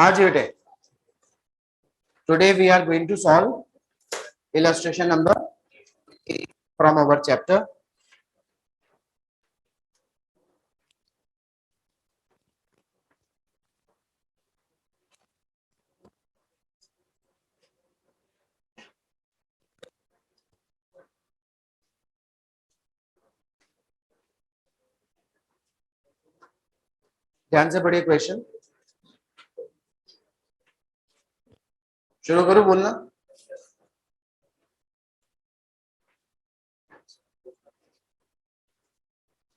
हाँ जी बेटे, today we are going to solve illustration number 8 from our chapter. ध्यान से पढ़िए क्वेश्चन, शुरू करो बोलना।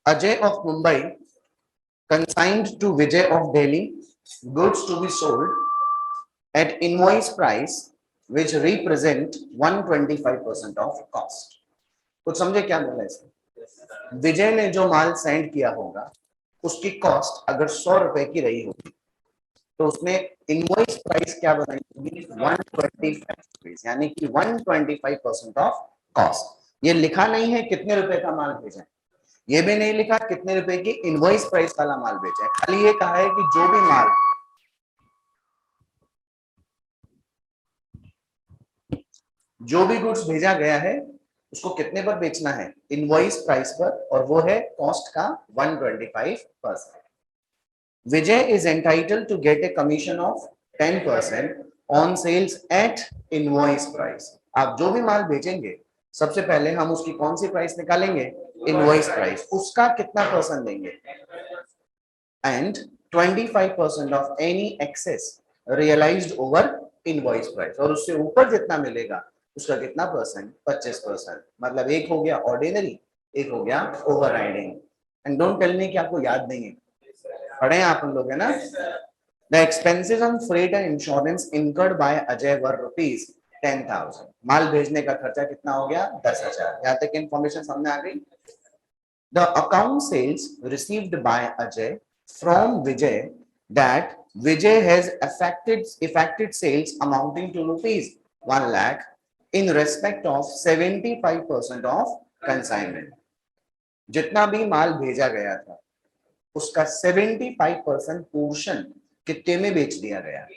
Ajay of Mumbai consigned to Vijay of Delhi goods to be sold at invoice price which represent 125% of cost. कुछ समझे क्या बोला इसमें? विजय ने जो माल सेंड किया होगा उसकी कॉस्ट अगर 100 रुपए की रही होगी तो उसने इनवॉइस प्राइस क्या बनाई होगी 125 यानी कि 125% ऑफ कॉस्ट। ये लिखा नहीं है कितने रुपए का माल भेजा है, ये भी नहीं लिखा कितने रुपए की इनवॉइस प्राइस वाला माल बेचा है, खाली ये कहा है कि जो भी गुड्स भेजा गया है उसको कितने पर बेचना है, इनवॉइस प्राइस पर, और वो है कॉस्ट का 125%। Vijay is entitled to get a commission of 10% on sales at invoice price। आप जो भी माल बेचेंगे सबसे पहले हम उसकी कौन सी प्राइस निकालेंगे, इनवॉइस प्राइस, उसका कितना परसेंट देंगे, and 25% off any excess realised over invoice price, और उससे ऊपर जितना मिलेगा उसका कितना परसेंट, 25%। मतलब एक हो गया ऑर्डिनरी, एक हो गया overriding. And don't tell me कि आपको याद नहीं है, पढ़े आप लोग है ना। The expenses on freight and insurance incurred by Ajay were rupees 10,000। माल भेजने का खर्चा कितना हो गया, 10,000। यहाँ तक इंफॉर्मेशन सामने आ गई। The account sales received by Ajay from Vijay that Vijay has effected sales amounting to rupees 1 lakh in respect of 75% of consignment। जितना भी माल भेजा गया था उसका 75% पोर्शन कितने में बेच दिया गया,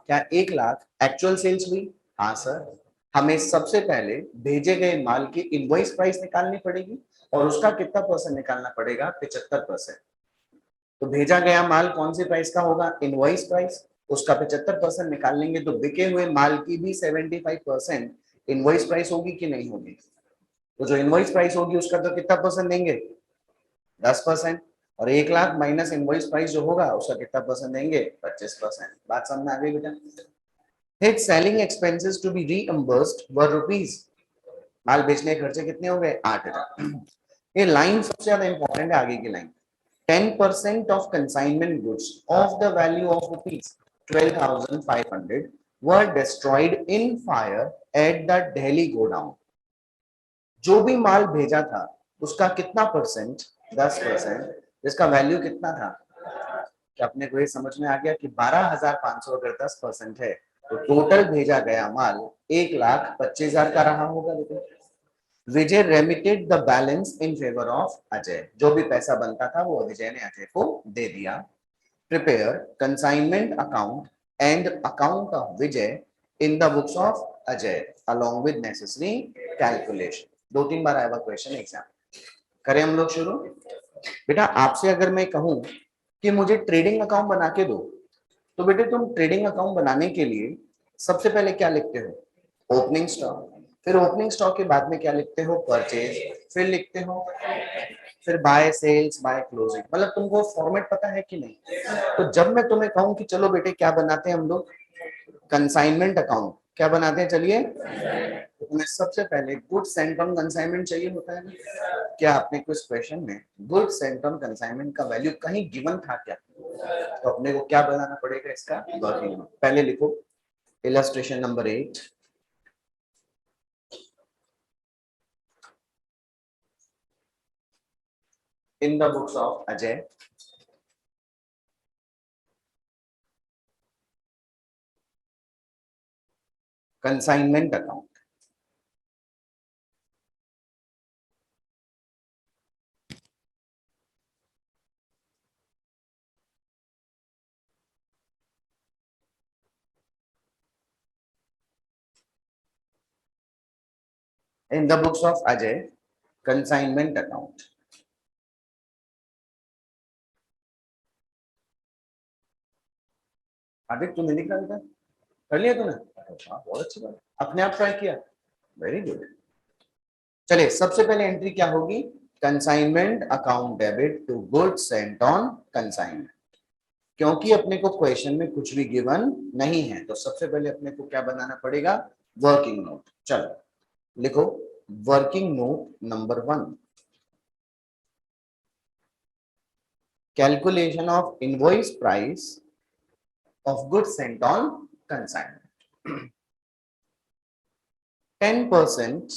क्या 1 लाख एक्चुअल सेल्स हुई? हाँ सर, हमें सबसे पहले भेजे गए माल की इनवॉइस प्राइस निकालनी पड़ेगी और उसका कितना परसेंट निकालना पड़ेगा, 75%। तो भेजा गया माल कौन सी प्राइस का होगा, इनवॉइस प्राइस, उसका 75% निकाल लेंगे तो बिके हुए माल की भी 75% इनवॉइस प्राइस होगी कि नहीं होगी। तो जो इनवॉइस प्राइस होगी उसका तो कितना परसेंट देंगे, 10%, और 1 लाख माइनस इनवॉइस प्राइस जो होगा उसका कितना परसेंट देंगे, 25%। बात समझ में आ गई बेटा। His selling expenses to be reimbursed were rupees, माल बेचने के खर्चे कितने हो गए, 8,000। ये लाइन सबसे ज्यादा इंपॉर्टेंट है, आगे की line. 10% of consignment goods of the value of rupees 12,500 were destroyed in fire at the Delhi godown। जो भी माल भेजा था उसका कितना परसेंट, 10%, जिसका वैल्यू कितना था, क्या अपने को ये समझ में आ गया कि 12,500 अगर 10% है तो टोटल भेजा गया माल 1,25,000 का रहा होगा। देखो, Vijay remitted the balance in favour of Ajay, जो भी पैसा बनता था वो विजय ने अजय को दे दिया। Prepare consignment account and account of Vijay in the books of Ajay along with necessary calculation. 2-3 बार आया हुआ क्वेश्चन एग्जाम। करें हम लोग शुरू। बेटा आपसे अगर मैं कहूं कि मुझे ट्रेडिंग अकाउंट बना के दो, तो बेटे तुम ट्रेडिंग अकाउंट बनाने के लिए सबसे पहले क्या लिखते हो, ओपनिंग स्टॉक, फिर ओपनिंग स्टॉक के बाद में क्या लिखते हो, परचेज, फिर लिखते हो फिर बाय सेल्स बाय क्लोजिंग। मतलब तुमको फॉर्मेट पता है कि नहीं। तो जब मैं तुम्हें कहूं कि चलो बेटे क्या बनाते हैं हम लोग, कंसाइनमेंट अकाउंट, क्या बनाते हैं, चलिए। तो तुम्हें सबसे पहले गुड्स एंड टर्म कंसाइनमेंट चाहिए होता है ना। क्या आपने कुछ क्वेश्चन में गुड्स एंड टर्म कंसाइनमेंट का वैल्यू कहीं गिवन था क्या, तो अपने को क्या बनाना पड़ेगा, इसका वर्किंग नोट। पहले लिखो illustration number 8, in the books of Ajay, consignment account। in the books of Ajay, consignment account. Aditya तू नहीं लिख रहा था, कर लिया तूने? बहुत अच्छी बात, अपने आप ट्राई किया, वेरी गुड। चलिए सबसे पहले एंट्री क्या होगी, consignment account debit to goods sent on consignment. क्योंकि अपने को क्वेश्चन में कुछ भी गिवन नहीं है तो सबसे पहले अपने को क्या बनाना पड़ेगा, वर्किंग नोट। चलो लिखो working note number 1, calculation of invoice price of goods sent on consignment. 10%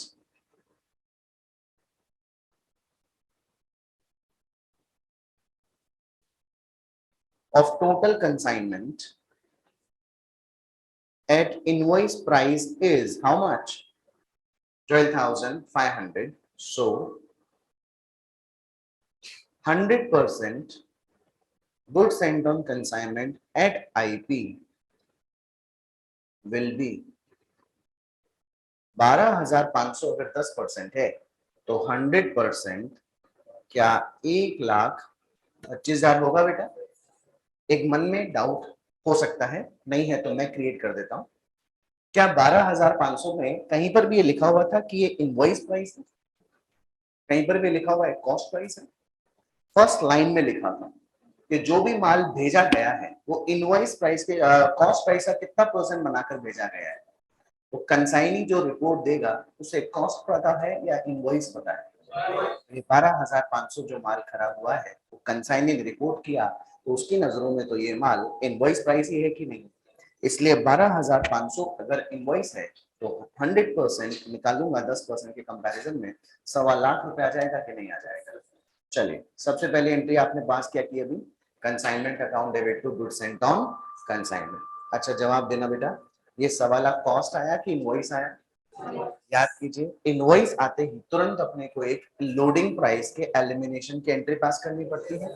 of total consignment at invoice price is how much? 12,500. So 100% goods sent on consignment at IP will be 12,500। अगर 10% है तो 100% क्या 1,25,000 होगा बेटा? एक मन में डाउट हो सकता है, नहीं है तो मैं क्रिएट कर देता हूं। क्या 12,500 में कहीं पर भी ये लिखा हुआ था कि ये इनवॉइस प्राइस है? कहीं पर भी लिखा हुआ है कॉस्ट प्राइस है? फर्स्ट लाइन में लिखा था कि जो भी माल भेजा गया है वो इनवॉइस प्राइस के कॉस्ट प्राइस का कितना परसेंट बनाकर भेजा गया है। तो कंसाइनी जो रिपोर्ट देगा उसे कॉस्ट पता है या इनवॉइस पता है? ये 12,500 जो माल खराब हुआ है वो कंसाइनी ने रिपोर्ट किया तो उसकी नजरों में तो ये माल इनवॉइस प्राइस ही है कि नहीं, इसलिए 12,500 अगर इनवॉइस है तो 100% निकालूंगा 10% के कंपैरिजन में 1.25 रुपए आ जाएगा कि नहीं आ जाएगा। चलिए सबसे पहले एंट्री आपने पास क्या की अभी, consignment account debit to goods sent on consignment. अच्छा जवाब देना बेटा, ये 1.25 कॉस्ट आया कि इनवॉइस आया? याद कीजिए इनवॉइस आते ही तुरंत अपने को एक लोडिंग प्राइस के एलिमिनेशन की एंट्री पास करनी पड़ती है,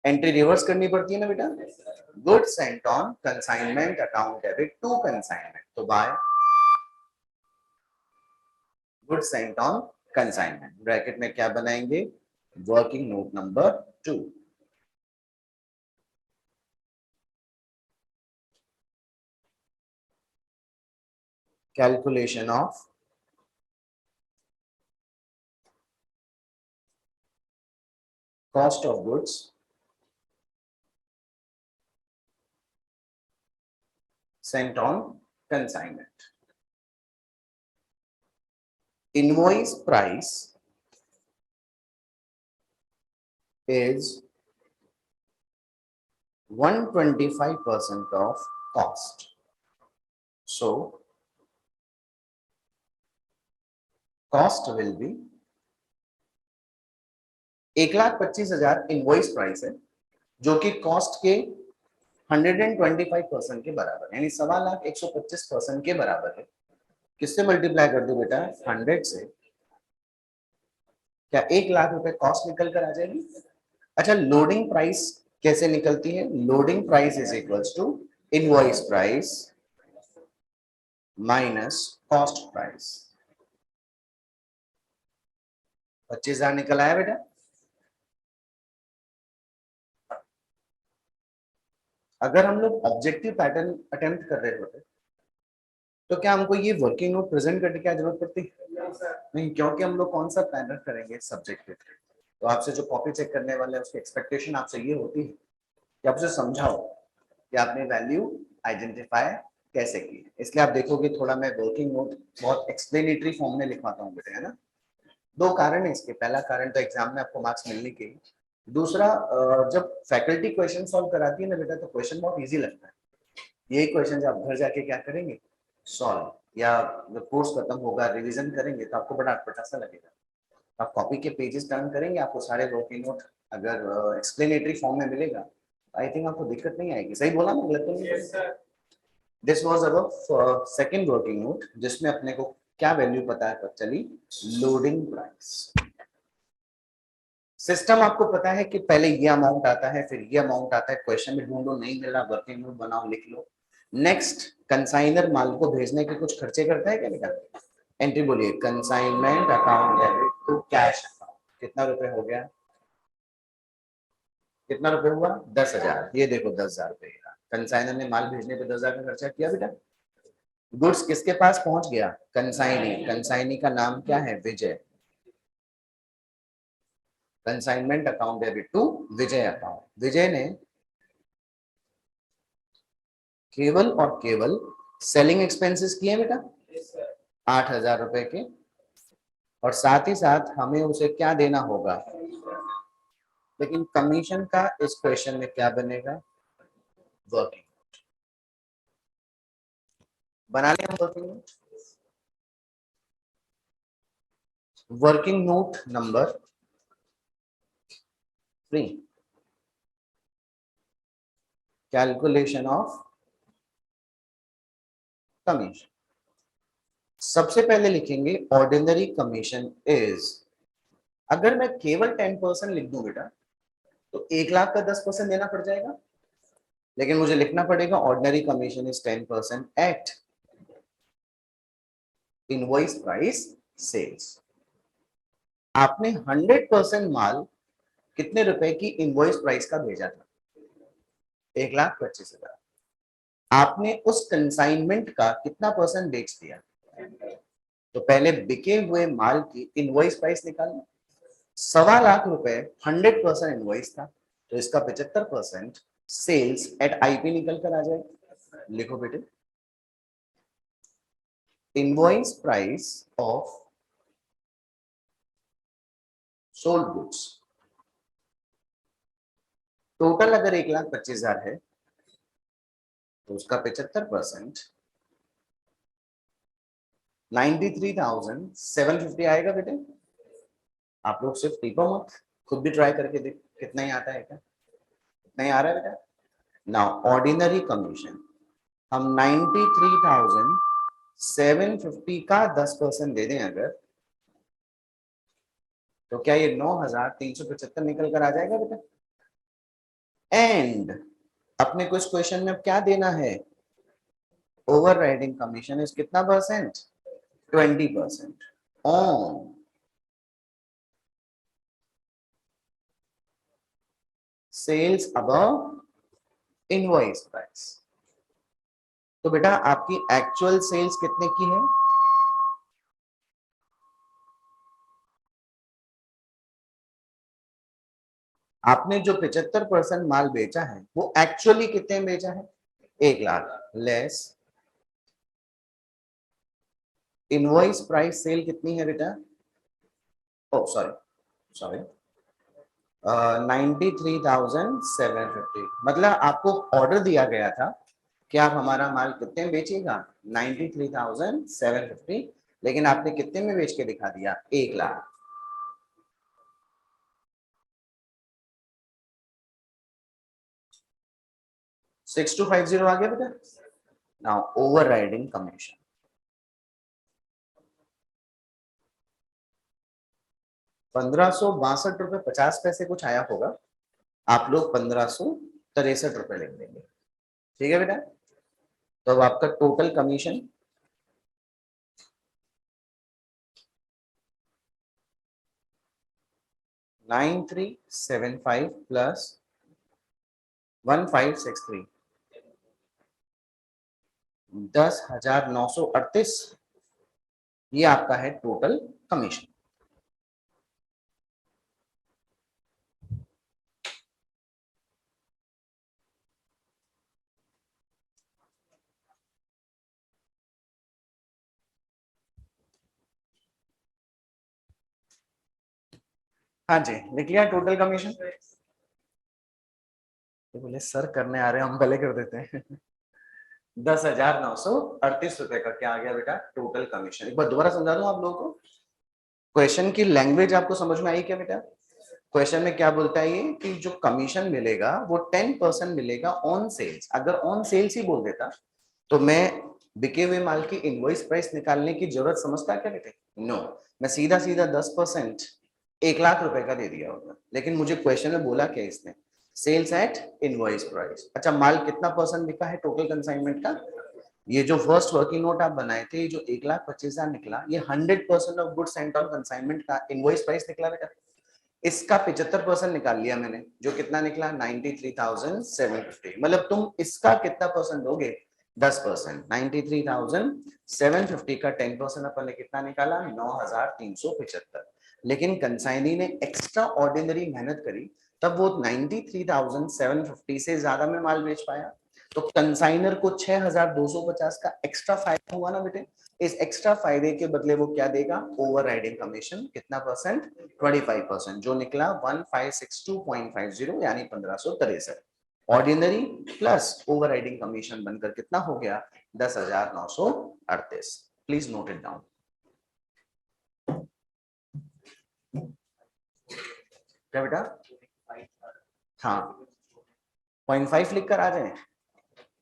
एंट्री रिवर्स करनी पड़ती है ना बेटा। Goods sent on consignment account debit to consignment, तो by goods sent on consignment, bracket में क्या बनाएंगे, working note number 2। Calculation of cost of goods sent on consignment. Invoice price is 125% of cost. So cost will be 1,25,000 invoice price है जो कि cost के 125% के बराबर, यानी 1,25,125% के बराबर है। किससे मल्टीप्लाई कर दो बेटा, 100 से। क्या 1,00,000 रुपए कॉस्ट निकल कर आ जाएगी? अच्छा लोडिंग प्राइस कैसे निकलती है, loading price is equals to invoice price minus cost price. 25,000 निकल आया बेटा। अगर हम लोग ऑब्जेक्टिव पैटर्न अटेम्प्ट कर रहे होते तो क्या हमको ये वर्किंग नोट प्रेजेंट करने की क्या जरूरत पड़ती? नहीं, क्योंकि हम लोग कौन सा पैटर्न करेंगे, सब्जेक्टिव। तो आपसे जो कॉपी चेक करने वाले हैं उसकी एक्सपेक्टेशन आपसे ये होती है कि आप उसे समझाओ कि आपने वैल्यू आइडेंटिफाई कैसे की। इसलिए आप देखोगे थोड़ा मैं वर्किंग नोट बहुत एक्सप्लेनेटरी फॉर्म में लिखवाता हूँ बेटे, है ना। 2 कारण है इसके, पहला कारण तो एग्जाम में आपको मार्क्स मिलने के, दूसरा जब फैकल्टी क्वेश्चन सॉल्व कराती है ना बेटा तो क्वेश्चन बहुत इजी लगता है। यही क्वेश्चन आप घर जाके क्या करेंगे, सॉल्व, या जब कोर्स खत्म होगा रिवीजन करेंगे तो आपको बड़ा अटपटा सा लगेगा। आप कॉपी के पेजेस टर्न करेंगे, आपको सारे वर्किंग नोट अगर एक्सप्लेनेटरी फॉर्म में मिलेगा आई थिंक आपको दिक्कत नहीं आएगी। सही बोला ना, गलत तो नहीं? This was our second working note जिसमें अपने को क्या वैल्यू पता है, पता चली लोडिंग प्राइस। सिस्टम आपको पता है कि पहले ये अमाउंट आता है फिर ये अमाउंट आता है, क्वेश्चन में ढूंढो, नहीं मिला वर्किंग नोट बनाओ लिख लो। नेक्स्ट कंसाइनर माल को भेजने के कुछ खर्चे करता है क्या बेटा? एंट्री बोलिए, consignment account debit to cash account. कितना रुपए हो गया? कितना रुपए हुआ? 10,000। ये देखो 10,000 रुपए का कंसाइनर ने माल भेजने पे 10,000 का खर्चा किया बेटा। गुड्स किसके पास पहुंच गया? कंसाइनी। कंसाइनी का नाम क्या है? Vijay. Consignment account debit to Vijay account. Vijay ने केवल और केवल सेलिंग एक्सपेंसेस किए बेटा 8,000 रुपए के, और साथ ही साथ हमें उसे क्या देना होगा? लेकिन कमीशन का इस क्वेश्चन में क्या बनेगा? वर्किंग। बना लें हम working note. Working note number 3, calculation of commission. सबसे पहले लिखेंगे ऑर्डिनरी कमीशन इज, अगर मैं केवल 10% लिख दूं बेटा तो 1,00,000 का 10% देना पड़ जाएगा, लेकिन मुझे लिखना पड़ेगा ordinary commission is 10% at invoice price sales. आपने 100% माल कितने रुपए की इनवॉइस प्राइस का भेजा था? 1,25,000। आपने उस कंसाइनमेंट का कितना परसेंट बेच दिया? तो पहले बिके हुए माल की इनवॉइस प्राइस निकालना। 1,25,000 रुपए 100% इनवॉइस था, तो इसका 75% सेल्स एट आईपी निकल कर आ जाएगा। लिखो बेटे, invoice price of sold goods total अगर 1,25,000 है तो उसका 75% 93,750 आएगा बेटे। आप लोग सिर्फ टिपो मत, खुद भी ट्राई करके देख कितना ही आता है क्या? कितना ही आ रहा है बेटा? नाउ ऑर्डिनरी कमीशन हम 93,750 का 10% दे दें अगर, तो क्या ये 9,375 निकल कर आ जाएगा बेटा? एंड अपने को इस क्वेश्चन में अब क्या देना है? ओवर राइडिंग कमीशन इज कितना percent? 20% on sales above invoice price. तो बेटा आपकी एक्चुअल सेल्स कितने की है? आपने जो 75% माल बेचा है वो एक्चुअली कितने में बेचा है? 1,00,000 लेस इनवॉइस प्राइस सेल कितनी है बेटा? ओ सॉरी सॉरी 93,750। मतलब आपको ऑर्डर दिया गया था कि आप हमारा माल कितने में बेचिएगा? 93,750, लेकिन आपने कितने में बेच के दिखा दिया? 1,00,000। 6250 आ गया बेटा। नाउ ओवर राइडिंग कमीशन 1,562 रुपए 50 पैसे कुछ आया होगा, आप लोग 1,563 लिख देंगे। ठीक है बेटा? तो अब आपका टोटल कमीशन 9375 प्लस 1563 10,938, ये आपका है टोटल कमीशन। हाँ जी, लिख लिया टोटल कमीशन? तो बोले सर करने आ रहे हैं, हम पहले कर देते हैं। 10,938 रुपए का क्या आ गया बेटा? Total commission. एक बार दोबारा समझा दूं आप लोगों को, क्वेश्चन की लैंग्वेज आपको समझ में आई क्या बेटा? क्वेश्चन में क्या बोलता है ये कि जो कमीशन मिलेगा वो 10% मिलेगा ऑन सेल्स। अगर ऑन सेल्स ही बोल देता तो मैं बिके हुए माल की इनवॉइस प्राइस निकालने की जरूरत समझता क्या बेटे? नो, मैं सीधा सीधा 10% 1,00,000 रुपए का दे दिया होगा। लेकिन मुझे क्वेश्चन में बोला क्या इसने? Sales at invoice price. अच्छा, माल कितना परसेंट बिका है टोटल कंसाइनमेंट का? ये जो फर्स्ट वर्किंग नोट आप बनाए थे, जो 1,25,000 निकला, ये 100% of goods sent on consignment का इनवॉइस प्राइस निकला बेटा। इसका 75% निकाल लिया मैंने, जो कितना निकला 93,750। मतलब तुम इसका कितना परसेंट दोगे, 10%। 93,750 का 10% अपन ने कितना निकाला, 9,375। लेकिन कंसाइनी ने एक्स्ट्रा ऑर्डिनरी मेहनत करी, तब वो 93,750 से ज्यादा में माल बेच पाया। तो कंसाइनर को 6,250 का एक्स्ट्रा फायदा हुआ ना बेटे। इस एक्स्ट्रा फायदे के बदले वो क्या देगा, ओवर राइडिंग कमीशन। कितना परसेंट, 25%, जो निकला 1562.50 यानी 1563। Ordinary plus over riding commission बनकर कितना हो गया, 10,938। Please note it down. क्या बेटा, हाँ 0.5 लिख कर आ जाए,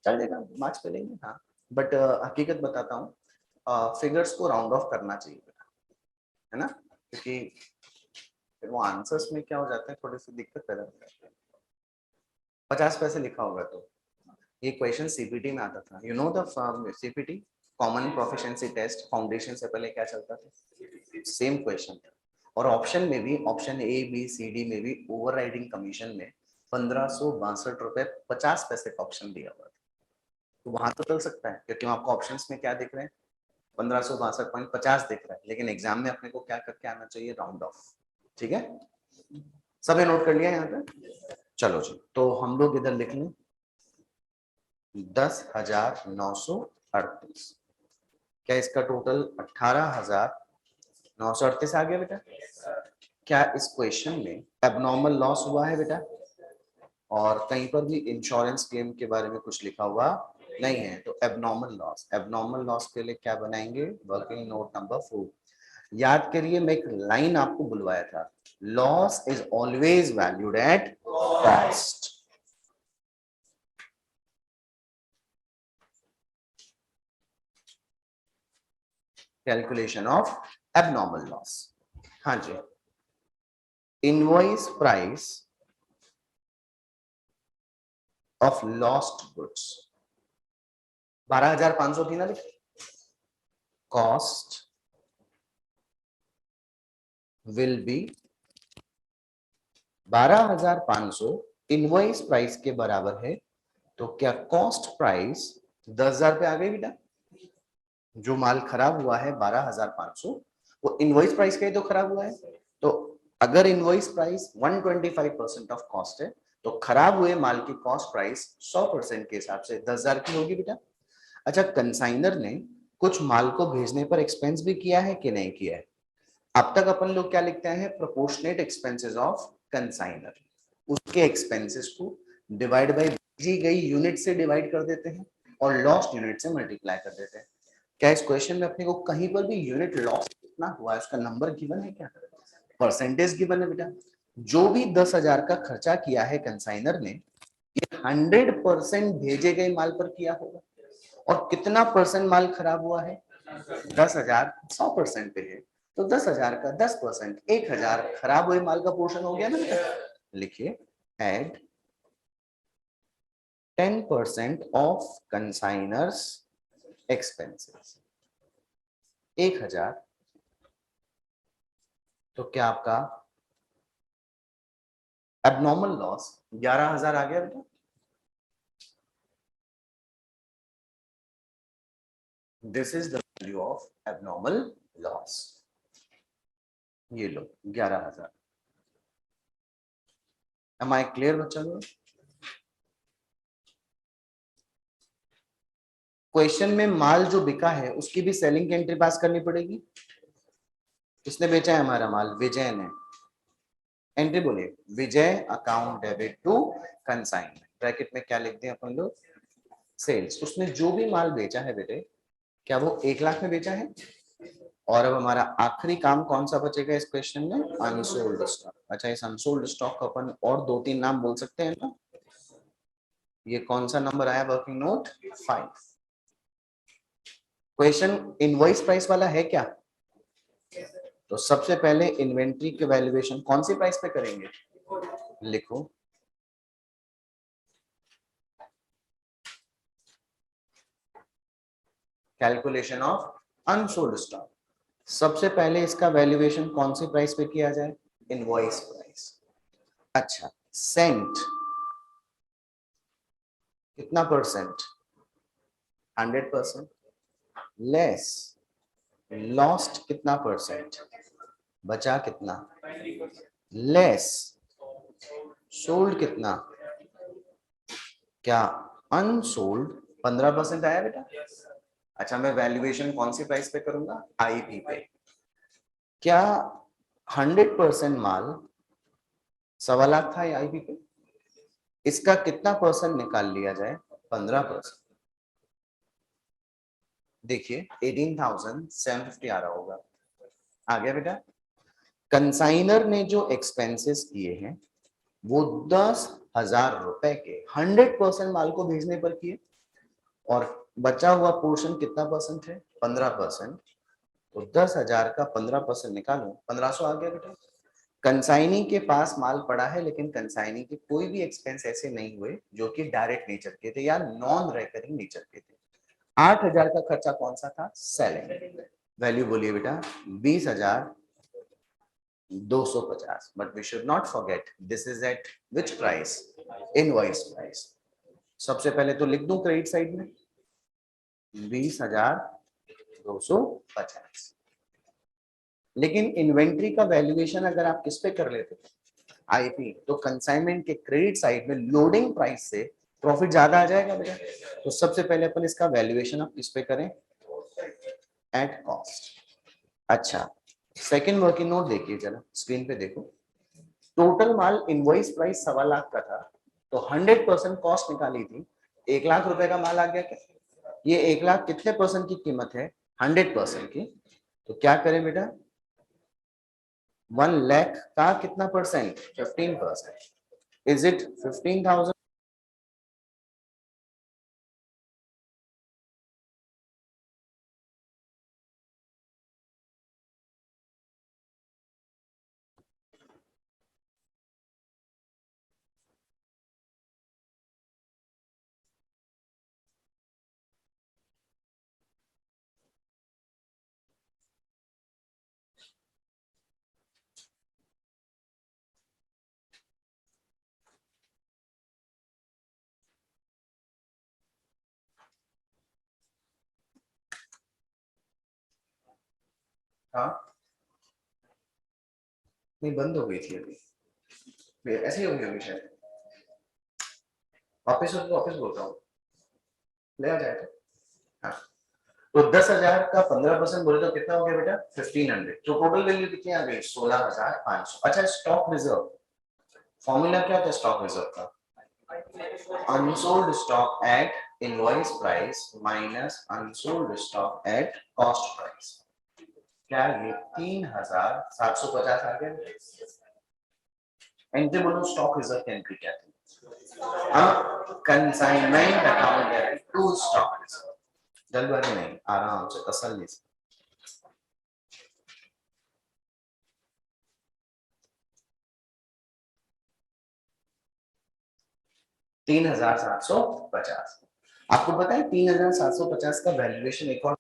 चल देगा, मार्क्स पे लेंगे। हाँ बट हकीकत बताता हूँ, फिगर्स को राउंड ऑफ करना चाहिए है ना, क्योंकि फिर वो आंसर्स में क्या हो जाता है, थोड़ी सी दिक्कत पैदा हो जाती है। 50 पैसे लिखा होगा तो ये क्वेश्चन सीपीटी में आता था। You know the CPT, common proficiency test, foundation से पहले क्या चलता था, सेम क्वेश्चन। और ऑप्शन में भी, option A B C D में भी ओवरराइडिंग कमीशन में 1562 रुपए 50 पैसे का ऑप्शन दिया हुआ था। तो वहां तो चल सकता है, क्योंकि आपको ऑप्शंस में क्या दिख रहे हैं, 1562.50 दिख रहा है। लेकिन एग्जाम में अपने को क्या करके आना चाहिए, राउंड ऑफ। ठीक है, सबने नोट कर लिया यहाँ पे। चलो जी, तो हम लोग इधर लिख लें 10,938। क्या इसका टोटल 18,938 आ गया बेटा। क्या इस क्वेश्चन में एबनॉर्मल लॉस हुआ है बेटा, और कहीं पर भी इंश्योरेंस क्लेम के बारे में कुछ लिखा हुआ नहीं है। तो एबनॉर्मल लॉस, एबनॉर्मल लॉस के लिए क्या बनाएंगे, वर्किंग नोट नंबर 4। याद करिए, मैं एक लाइन आपको बुलवाया था, loss is always valued at cost. Calculation of abnormal loss. हाँ जी, invoice price of lost goods 12,500 थी ना, cost will be 12,500 invoice price के बराबर है। तो क्या कॉस्ट प्राइस 10,000 पे आ गई बेटा। जो माल खराब हुआ है 12,500, वो इनवॉइस प्राइस का ही तो खराब हुआ है। तो अगर इनवॉइस प्राइस 125% ऑफ कॉस्ट है, तो खराब हुए माल की कॉस्ट प्राइस 100% के हिसाब से 10,000 की होगी बेटा। अच्छा, कंसाइनर ने कुछ माल को भेजने पर एक्सपेंस भी किया है कि नहीं किया है। अब तक अपन लोग क्या लिखते हैं, प्रोपोर्शनेट एक्सपेंसेस ऑफ कंसाइनर। उसके एक्सपेंसेस को डिवाइड बाय भेजी गई यूनिट से डिवाइड कर देते हैं और लॉस्ट यूनिट से मल्टीप्लाई कर देते हैं। क्या इस क्वेश्चन में अपने को कहीं पर भी यूनिट लॉस कितना हुआ है उसका नंबर गिवन है क्या, परसेंटेज गिवन है बेटा। जो भी 10,000 का खर्चा किया है कंसाइनर ने, ये 100% भेजे गए माल पर किया होगा। और कितना परसेंट माल खराब हुआ है, 10,000 100% पे है, तो 10,000 का 10%, 1,000 खराब हुए माल का पोर्शन हो गया ना बेटा। लिखिए, एड 10% ऑफ कंसाइनर्स एक्सपेंसेस 1,000। तो क्या आपका एबनॉर्मल लॉस 11,000 आ गया बेटा। This is the value of abnormal loss. ये लो 11,000। एम आई क्लियर बच्चा लोग। क्वेश्चन में माल जो बिका है उसकी भी सेलिंग की एंट्री पास करनी पड़ेगी। किसने बेचा है हमारा माल, विजय ने। एंट्री बोलिए, Vijay account debit to consignment, bracket में क्या लिखते हैं अपन लोग, सेल्स। उसने जो भी माल बेचा है बेटे, क्या वो 1,00,000 में बेचा है। और अब हमारा आखिरी काम कौन सा बचेगा इस क्वेश्चन में, अनसोल्ड स्टॉक। अच्छा, इस अनसोल्ड स्टॉक का अपन और 2-3 नाम बोल सकते हैं ना। ये कौन सा नंबर आया, working note 5। Question invoice price वाला है क्या। तो सबसे पहले इन्वेंट्री के वैल्यूएशन कौन सी प्राइस पे करेंगे, लिखो कैलकुलेशन ऑफ अनसोल्ड स्टॉक। सबसे पहले इसका वैल्यूएशन कौन सी प्राइस पे किया जाए? Invoice price. अच्छा, सेंट कितना परसेंट? 100%। लेस लॉस्ट कितना परसेंट? बचा कितना? लेस सोल्ड कितना? क्या अनसोल्ड 15% आया बेटा? अच्छा, मैं वैल्यूएशन कौन सी प्राइस पे करूंगा? आईपी पे। क्या 100% माल 1.25 लाख था आईपी पे? इसका कितना परसेंट निकाल लिया जाए? 15%। देखिए 18,750 आ रहा होगा। आ गया बेटा? कंसाइनर ने जो एक्सपेंसेस किए हैं वो 10,000 रुपए के 100% माल को भेजने पर किए, और बचा हुआ पोर्शन कितना परसेंट है? 15%। तो 10,000 का 15% निकालो, 1500 आ गया बेटा। कंसाइनी के पास माल पड़ा है, लेकिन कंसाइनी के कोई भी एक्सपेंस ऐसे नहीं हुए जो कि डायरेक्ट नेचर के थे या नॉन रेकरिंग नेचर के थे। 8,000 का खर्चा कौन सा था? सेलिंग। वैल्यू बोलिए बेटा? 20,250। But we should not forget this is at which price? Invoice price. सबसे पहले तो लिख दूं क्रेडिट साइड में 20,250। लेकिन इन्वेंट्री का वैल्यूएशन अगर आप किस पे कर लेते आईपी, तो कंसाइनमेंट के क्रेडिट साइड में लोडिंग प्राइस से प्रॉफिट ज्यादा आ जाएगा बेटा। तो सबसे पहले अपन इसका वैल्यूएशन आप किस पे करें? At cost. अच्छा, सेकंड वर्किंग नोट देखिए जरा, स्क्रीन पे देखो। टोटल माल इनवॉइस प्राइस 1.25 लाख का था, तो 100% कॉस्ट निकाली थी, 1 लाख रुपए का माल आ गया क्या? ये 1 लाख कितने परसेंट की कीमत है? 100% की। तो क्या करें बेटा? 1 लाख का कितना परसेंट? 15%। Is it 15,000? हाँ, नहीं बंद हो गई थी अभी, ऐसे ही होगी अभी शायद। वापस वापस बोल रहा हूँ, ले आ जाए तो। हाँ, तो 10,000 का 15% बोले तो कितना हो गया बेटा? 1,500। तो टोटल वैल्यू कितनी आ गई? 16,500। अच्छा, स्टॉक रिजर्व फॉर्मूला क्या था स्टॉक रिजर्व का? Unsold stock at invoice price minus unsold stock at cost price. क्या ये 3,750 आ गया? एंट्री बोलो, स्टॉक रिजर्व की एंट्री क्या थी? Consignment account to stock reserve. जल्दबाजी नहीं, आराम से तसल्ली से। 3,750। आपको पता है 3,750 का वैल्यूएशन एक और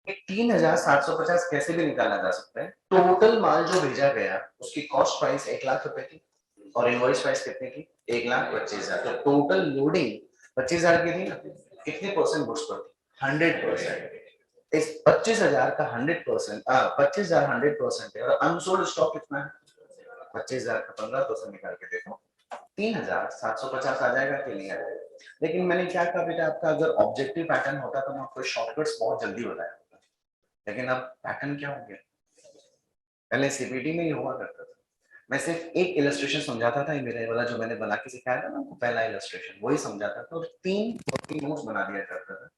एक 3,750 कैसे भी निकाला जा सकता है। टोटल माल जो भेजा गया उसकी कॉस्ट प्राइस 1 लाख रुपए थी, और इनवॉइस प्राइस कितने की? 1,25,000। तो टोटल लोडिंग 25,000 की थी ना? कितने परसेंट बुक्स पर थी? 100%। इस 25,000 का 100%, 25,000 100% है, और अनसोल्ड स्टॉक कितना है? 25,000 का 15% निकाल के देखो, 3,750 आ जाएगा कि नहीं आ जाएगा? लेकिन मैंने क्या कहा बेटा, आपका अगर ऑब्जेक्टिव पैटर्न होता तो मैं आपको शॉर्टकट्स बहुत जल्दी बताया, लेकिन अब पैटर्न क्या हो गया? पहले सीपीटी में ही हुआ करता था, मैं सिर्फ एक इलस्ट्रेशन समझाता था, ये मेरे वाला जो मैंने बना के सिखाया था ना, पहला इलस्ट्रेशन वही समझाता था, और 3 वर्किंग नोट्स बना दिया करता था,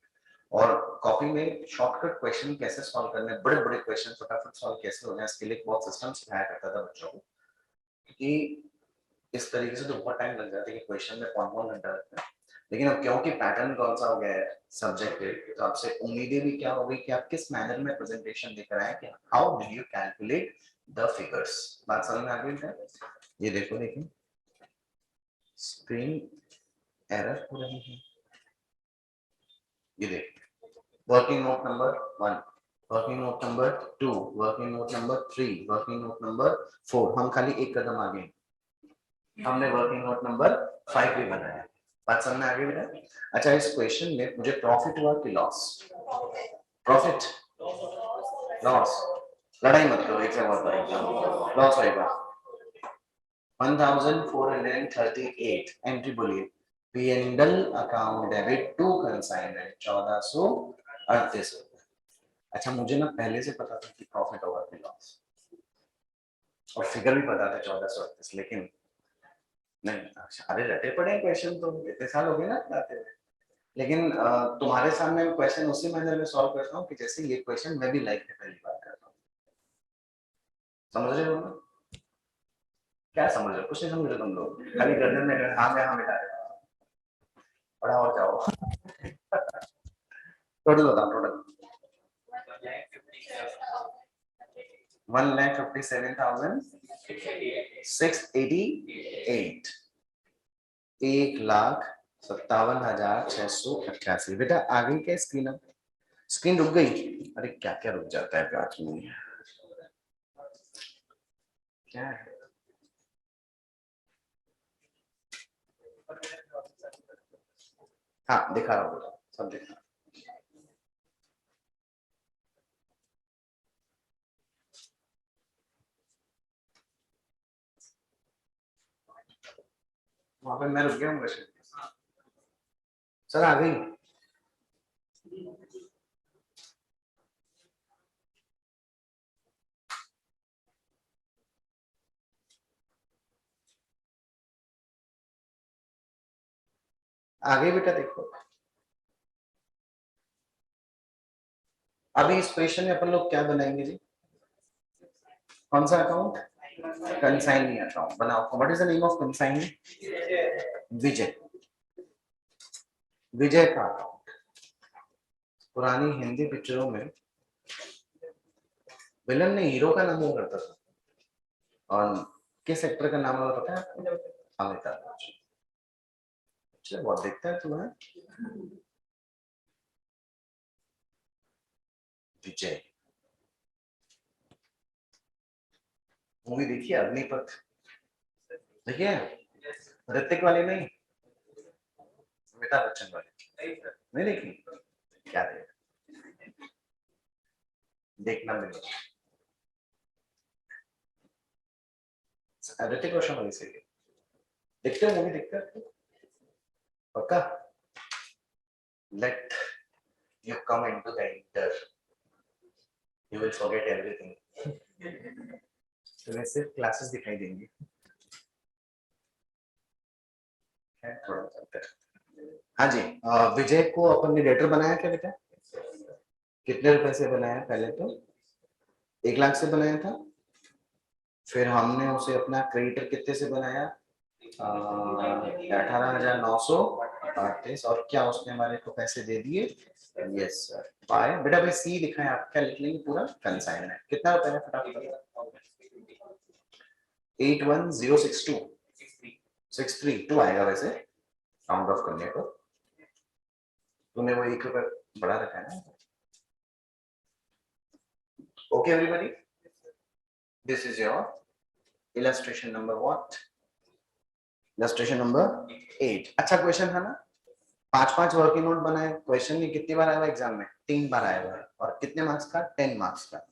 और कॉपी में शॉर्टकट क्वेश्चन कैसे सॉल्व करने, बड़े बड़े क्वेश्चन फटाफट सॉल्व कैसे हो जाए, इसके लिए बहुत सिस्टम सिखाया करता था बच्चों को, क्योंकि इस तरीके से तो बहुत टाइम लग जाता है कि क्वेश्चन में कौन कौन घंटा लगता है। लेकिन अब क्योंकि पैटर्न कौन सा हो गया है सब्जेक्ट पे, तो आपसे उम्मीदें भी क्या हो गई कि आप किस मैनर में प्रेजेंटेशन लेकर आए, कि how will you calculate the figures. बात समझ में आ गई है? ये देखो, देखिए स्क्रीन एरर हो रही है, ये देखिए working note number 1, working note number 2, working note number 3, working note number 4, हम खाली एक कदम आगे, हमने वर्किंग नोट नंबर 5 भी बनाया। बात समझ में आ गई बेटा? अच्छा, इस क्वेश्चन में मुझे प्रॉफिट हुआ कि लॉस? प्रॉफिट, लॉस, लड़ाई मत करो, एक से बहुत लॉस होएगा 1438, एंट्री बोलिए, P&L account debit to consignment 1438। अच्छा, मुझे ना पहले से पता था कि प्रॉफिट होगा कि लॉस, और फिगर भी पता था 1438, लेकिन नहीं, सारे रटे पड़े क्वेश्चन तो इतने साल हो गए ना बताते हुए, लेकिन तुम्हारे सामने क्वेश्चन उसी मैनर में सॉल्व करता हूँ कि जैसे ये क्वेश्चन मैं भी लाइफ में पहली बार करता हूँ। समझ रहे हो ना? क्या समझ रहे हो? कुछ नहीं समझ रहे तुम लोग, खाली गर्दन में हाँ में हाँ मिला रहे हो। बड़ा और जाओ। टोटल बताओ, टोटल 1,57,688, 1,57,688। बेटा आ गई क्या स्क्रीन? अब स्क्रीन रुक गई? अरे क्या क्या रुक जाता है प्याज में, क्या है? हाँ दिखा रहा हूँ, सब दिखा। वहां पे मैं रुक गया हूँ वैसे। सर आ गई? आ गई बेटा, देखो अभी इस क्वेश्चन में अपन लोग क्या बनाएंगे जी? कौन सा अकाउंट? कंसाइनी अकाउंट बनाओ। What is the name of consignee? Vijay, Vijay का अकाउंट। पुरानी हिंदी पिक्चरों में विलन ने हीरो का नाम हुआ करता था, और किस एक्टर का नाम हुआ पता है आपको? अमिताभ बच्चन। चलो बहुत देखता है तुम्हें। विजय मूवी देखिए, अग्निपथ देखिए, ऋतिक वाली नहीं, अमिताभ बच्चन वाली नहीं देखी? क्या देखना मिलेगा, ऋतिक रोशन वाली से देखते हो मूवी, देखते हो पक्का? Let you come into the inter, you will forget everything. तुम्हें सिर्फ क्लासेस दिखाई देंगी, थोड़ा सा। हाँ जी, विजय को अपन ने डेटर बनाया क्या बेटा? कितने रुपए से बनाया? पहले तो 1 लाख से बनाया था, फिर हमने उसे अपना क्रेडिटर कितने से बनाया? 18,938, और क्या उसने हमारे को पैसे दे दिए? Yes sir, bye. बेटा भाई सी लिखा है, आप क्या लिख लेंगे? पूरा कंसाइनमेंट कितना रुपए है फटाफट? 81062, 632 आएगा वैसे राउंड ऑफ करने को। तूने वो 1 रुपए बढ़ा रखा है ना? Okay everybody, this is your illustration number what? illustration number 8। अच्छा क्वेश्चन था ना? 5-5 वर्किंग नोट बनाए, क्वेश्चन में कितनी बार आया हुआ एग्जाम में? 3 बार आया हुआ है, और कितने मार्क्स का? 10 मार्क्स का।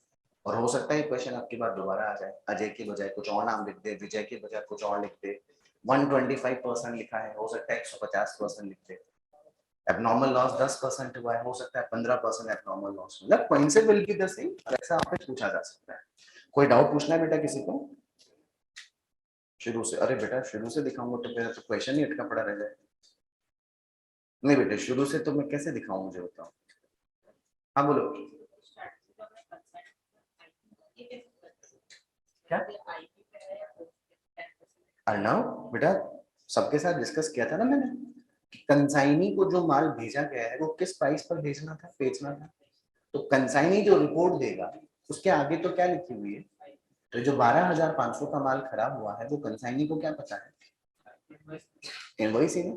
और हो सकता है क्वेश्चन आपकी बार दोबारा आ जाए, अजय की बजाय कुछ और नाम लिख दे, विजय की बजाय कुछ और लिख दे, 125% लिखा है, हो सकता है 150% लिख दे, एबनॉर्मल लॉस 10% हुआ है, हो सकता है 15% एबनॉर्मल लॉस, मतलब principal will be the same, ऐसा आपसे पूछा जा सकता है। कोई डाउट पूछना है बेटा किसी को? शुरू से, अरे बेटा शुरू से दिखाऊंगा तो मेरा तो क्वेश्चन ही अटका पड़ा रह जाए। नहीं बेटे शुरू से तो मैं कैसे दिखाऊं, मुझे बताओ। हाँ बोलो क्या। अर्णव बेटा सबके साथ डिस्कस किया था ना मैंने, कंसाइनी को जो माल भेजा गया है वो किस प्राइस पर भेजना था, बेचना था। तो कंसाइनी जो रिपोर्ट देगा उसके आगे तो क्या लिखी हुई है, तो जो 12,500 का माल खराब हुआ है वो कंसाइनी को क्या पता है, इनवॉइस ही नहीं।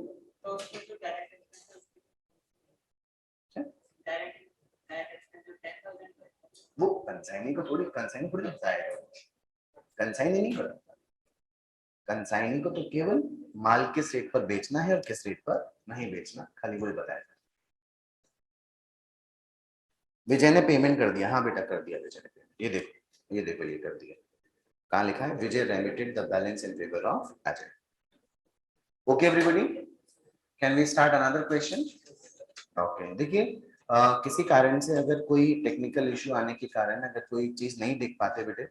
वो कंसाइनी को थोड़ी, कंसाइनी थोड़ी बताएगा, कंसाइनी नहीं बताता। कंसाइनी को तो केवल माल किस रेट पर बेचना है और किस रेट पर नहीं बेचना, खाली वही बताया। विजय ने पेमेंट कर दिया, हाँ बेटा कर दिया विजय ने पेमेंट, ये देखो ये देखो ये कर दिया। कहाँ लिखा है, Vijay remitted the balance in favour of Ajay. Okay everybody, can we start another question. Okay देखिए, किसी कारण से अगर कोई टेक्निकल इश्यू आने के कारण अगर कोई चीज नहीं देख पाते बेटे,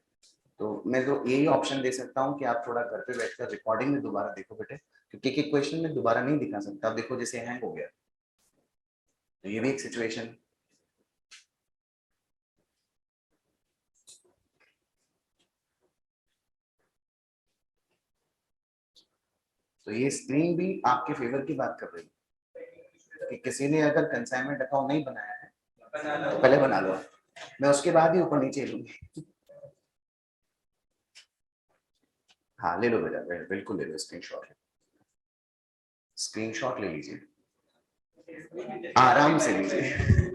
तो मैं तो यही ऑप्शन दे सकता हूँ कि आप थोड़ा घर पे बैठकर रिकॉर्डिंग में दोबारा देखो बेटे, क्योंकि एक क्वेश्चन में दोबारा नहीं दिखा सकता। अब देखो जैसे हैंग हो गया, तो ये भी एक सिचुएशन। तो ये स्क्रीन भी आपके फेवर की बात कर रही है कि किसी ने अगर कंसाइनमेंट अकाउंट नहीं बनाया है तो पहले बना लो, मैं उसके बाद ही ऊपर नीचे लूंगी। हाँ ले लो बेटा, बिल्कुल ले लो, स्क्रीनशॉट, स्क्रीनशॉट ले लीजिए, आराम से लीजिए।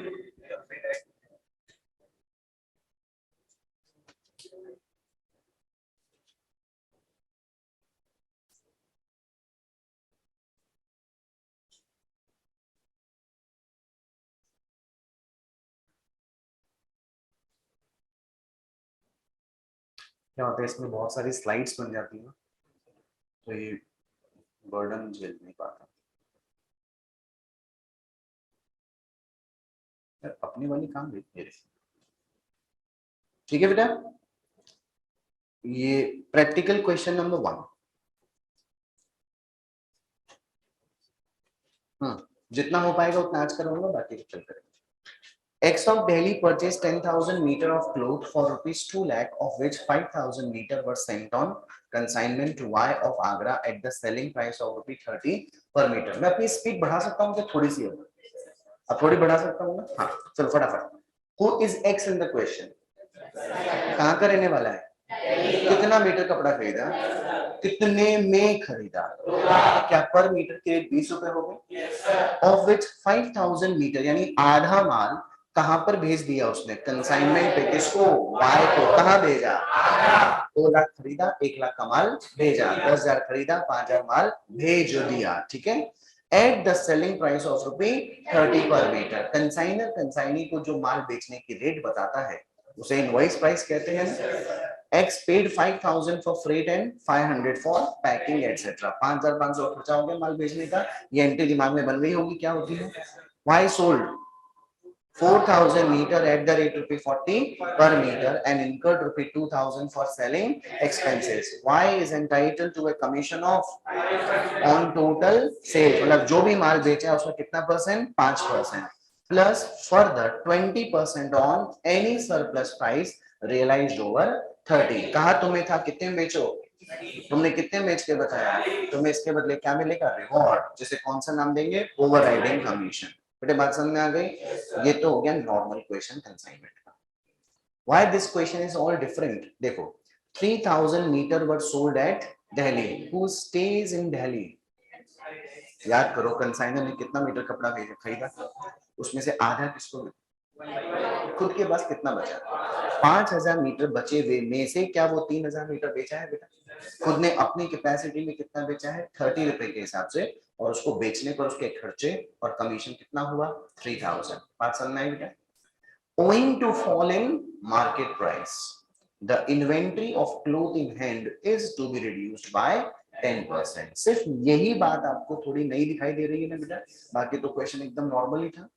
क्या होता है इसमें बहुत सारी स्लाइड्स बन जाती है, तो ये बर्डन झेल नहीं पाता। यार अपनी वाली काम भी ये देखिए। ठीक है बेटा, ये प्रैक्टिकल क्वेश्चन नंबर 1। जितना हो पाएगा उतना आज करूंगा, बाकी कल करेंगे। X of Delhi purchased 10,000 meter of cloth for rupees 2 lakh, of which 5,000 meter were sent on consignment to Y of Agra at the selling price of rupees 30 per meter। मैं अपनी स्पीड बढ़ा सकता हूँ क्या, थोड़ी सी है, अब थोड़ी बढ़ा सकता हूँ ना। हाँ चलो फटाफट। Who is X in the question? कहाँ का रहने वाला है, कितना मीटर कपड़ा खरीदा, कितने में खरीदा, क्या पर मीटर के 20 रुपए हो गए, ऑफ विच 5,000 मीटर यानी आधा माल कहां पर भेज दिया उसने, कंसाइनमेंट पे, किसको, वाई को। कहां भेजा, 2 लाख खरीदा, 1 लाख का माल भेजा, 10,000 खरीदा, 5,000 माल भेज दिया। ठीक है, at the selling price of ₹30 पर मीटर। कंसाइनर कंसाइनी को जो माल बेचने की रेट बताता है उसे इनवॉइस प्राइस कहते हैं। X paid 5,000 for freight and 500 for packing etc. 5,500 खर्चा हो गया माल भेजने का, ये एंट्री दिमाग में बन गई होगी क्या होती है। Y sold 4,000 meter at the rate ₹40 per meter and incurred ₹2,000 for selling expenses. Y is entitled to a commission of on total sales, मतलब जो भी माल बेचा है उसमें कितना percent, 5%, plus further 20% on any surplus price realised over 30। कहा तुम्हें था कितने बेचो, तुमने कितने बेच के बताया, तुम्हें इसके बदले क्या मिलेगा, रिवॉर्ड, जिसे कौन सा नाम देंगे, ओवरराइडिंग कमीशन। बेटे बात समझ में आ गई। ये तो हो गया नॉर्मल क्वेश्चन कंसाइनमेंट का। Why this question is all different, देखो 3,000 metre were sold at Delhi, who stays in Delhi. याद करो कंसाइनर ने कितना मीटर कपड़ा खरीदा, उसमें से आधा किसको, खुद के पास कितना बचा, 5,000 मीटर बचे हुए में से क्या वो 3,000 मीटर बेचा है बेटा, खुद ने अपनी कैपेसिटी में कितना बेचा है, 30 रुपए के हिसाब से, और उसको बेचने पर उसके खर्चे और कमीशन कितना हुआ, 3,000। बात समझ में आई बेटा। owing to fall in market price, the inventory of cloth in hand is to be reduced by 10%। सिर्फ यही बात आपको थोड़ी नई दिखाई दे रही है ना बेटा, बाकी तो क्वेश्चन एकदम नॉर्मल ही था।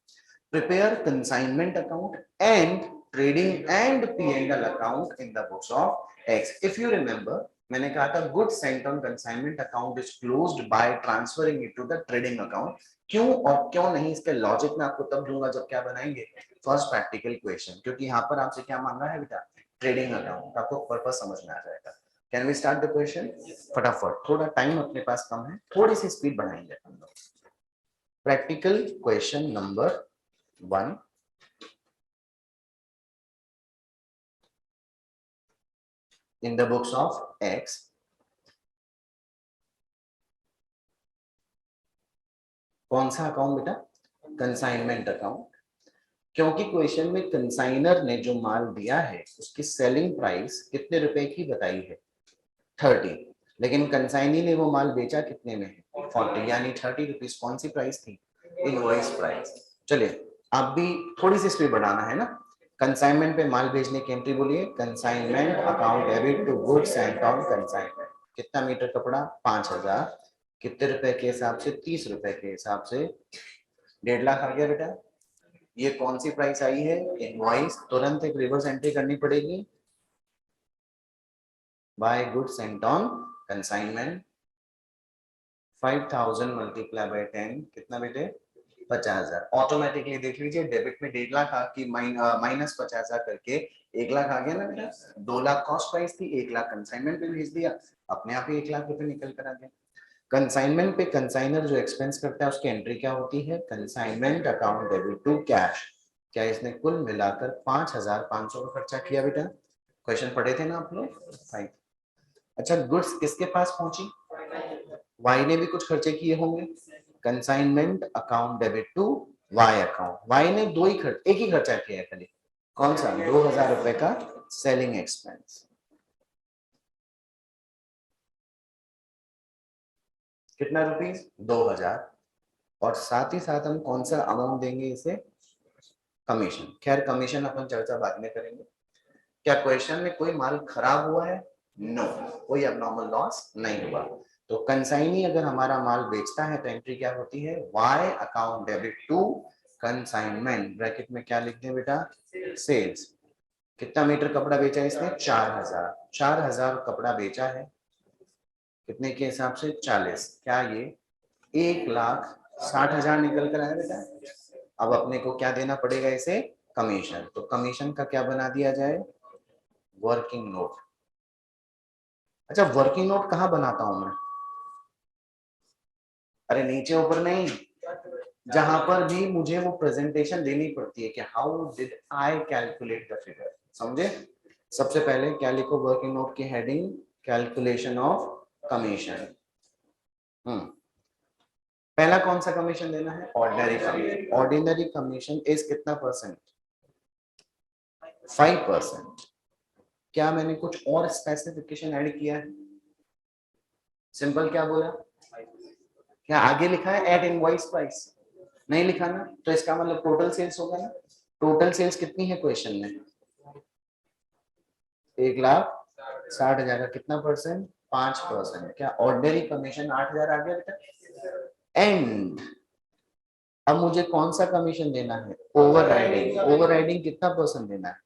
Prepare consignment account and trading and P&L account in the books of X। If you remember, मैंने कहा था good sent on consignment account is closed by transferring it to the trading account. क्यों और क्यों नहीं, इसके logic में आपको तब दूंगा जब क्या बनाएंगे, फर्स्ट प्रैक्टिकल क्वेश्चन, क्योंकि यहाँ पर आपसे क्या मांगा है बेटा, ट्रेडिंग अकाउंट, आपको पर्पस समझ में आ जाएगा। Can we start the question? फटाफट, थोड़ा टाइम अपने पास कम है, थोड़ी सी स्पीड बढ़ाएंगे हम लोग। Practical question number 1, in the books of X, कौन सा अकाउंट बेटा, कंसाइनमेंट अकाउंट। क्योंकि क्वेश्चन में कंसाइनर ने जो माल दिया है उसकी सेलिंग प्राइस कितने रुपए की बताई है, 30, लेकिन कंसाइनी ने वो माल बेचा कितने में है, 40, यानी 30 रुपीज कौन सी प्राइस थी, इनवॉइस प्राइस। चलिए आप भी थोड़ी सी स्पीड बढ़ाना है ना। कंसाइनमेंट पे माल भेजने की एंट्री बोलिए, consignment account debit to goods and on consignment. कितना मीटर कपड़ा, 5000, कितने रुपए के हिसाब से, 30 रुपए के हिसाब से, 1.5 लाख आ गया बेटा। ये कौन सी प्राइस आई है, इनवॉइस। तुरंत एक रिवर्स एंट्री करनी पड़ेगी, by goods and on consignment, 5000 multiply by 10, कितना बेटे, 50,000। ऑटोमेटिकली देख लीजिए, डेबिट में 1.5 लाख की माइनस 50,000 करके 1 लाख आ गया ना बेटा। 2 लाख कॉस्ट प्राइस थी, 1 लाख कंसाइनमेंट पे भेज दिया, अपने आप ही 1 लाख रुपए निकल कर आ गया। कंसाइनमेंट पे कंसाइनर जो एक्सपेंस करता है उसकी एंट्री क्या होती है, consignment account debit to cash. क्या इसने कुल मिलाकर 5,500 का खर्चा किया बेटा, क्वेश्चन पढ़े थे ना आप लोग, फाइन। अच्छा, गुड्स किसके पास पहुंची, वाई ने भी कुछ खर्चे किए होंगे, consignment account debit to Y account. Y ने एक ही खर्चा किया है खाली, कौन सा, 2,000 रुपए का सेलिंग एक्सपेंस। कितना रुपीस, 2,000, और साथ ही साथ हम कौन सा अमाउंट देंगे इसे, कमीशन। खैर कमीशन अपन चर्चा बाद में करेंगे। क्या क्वेश्चन में कोई माल खराब हुआ है, नो, कोई अबनॉर्मल लॉस नहीं हुआ। तो कंसाइनी अगर हमारा माल बेचता है तो एंट्री क्या होती है, Y account debit to consignment, bracket में क्या लिखते हैं बेटा, सेल्स। कितना मीटर कपड़ा बेचा है इसने, 4,000, 4,000 कपड़ा बेचा है, कितने के हिसाब से, 40, क्या ये 1,60,000 निकल कर आया बेटा। अब अपने को क्या देना पड़ेगा इसे, कमीशन। तो कमीशन का क्या बना दिया जाए, वर्किंग नोट। अच्छा, वर्किंग नोट कहाँ बनाता हूं मैं, अरे नीचे ऊपर नहीं, जहां पर भी मुझे वो प्रेजेंटेशन देनी पड़ती है कि how did I calculate the figure, समझे। सबसे पहले क्या लिखो वर्किंग नोट की हेडिंग, कैलकुलेशन ऑफ कमीशन। पहला कौन सा कमीशन देना है, ordinary commission. Ordinary commission is कितना परसेंट, 5%। क्या मैंने कुछ और स्पेसिफिकेशन ऐड किया है, सिंपल क्या बोला, क्या आगे लिखा है एट इनवॉइस प्राइस, नहीं लिखा ना, तो इसका मतलब टोटल सेल्स होगा ना। टोटल सेल्स कितनी है क्वेश्चन में, 1,60,000 का कितना परसेंट, 5%। क्या ऑर्डिनरी कमीशन 8,000 आ गया बेटा। एंड अब मुझे कौन सा कमीशन देना है, ओवर राइडिंग। ओवर राइडिंग कितना परसेंट देना है,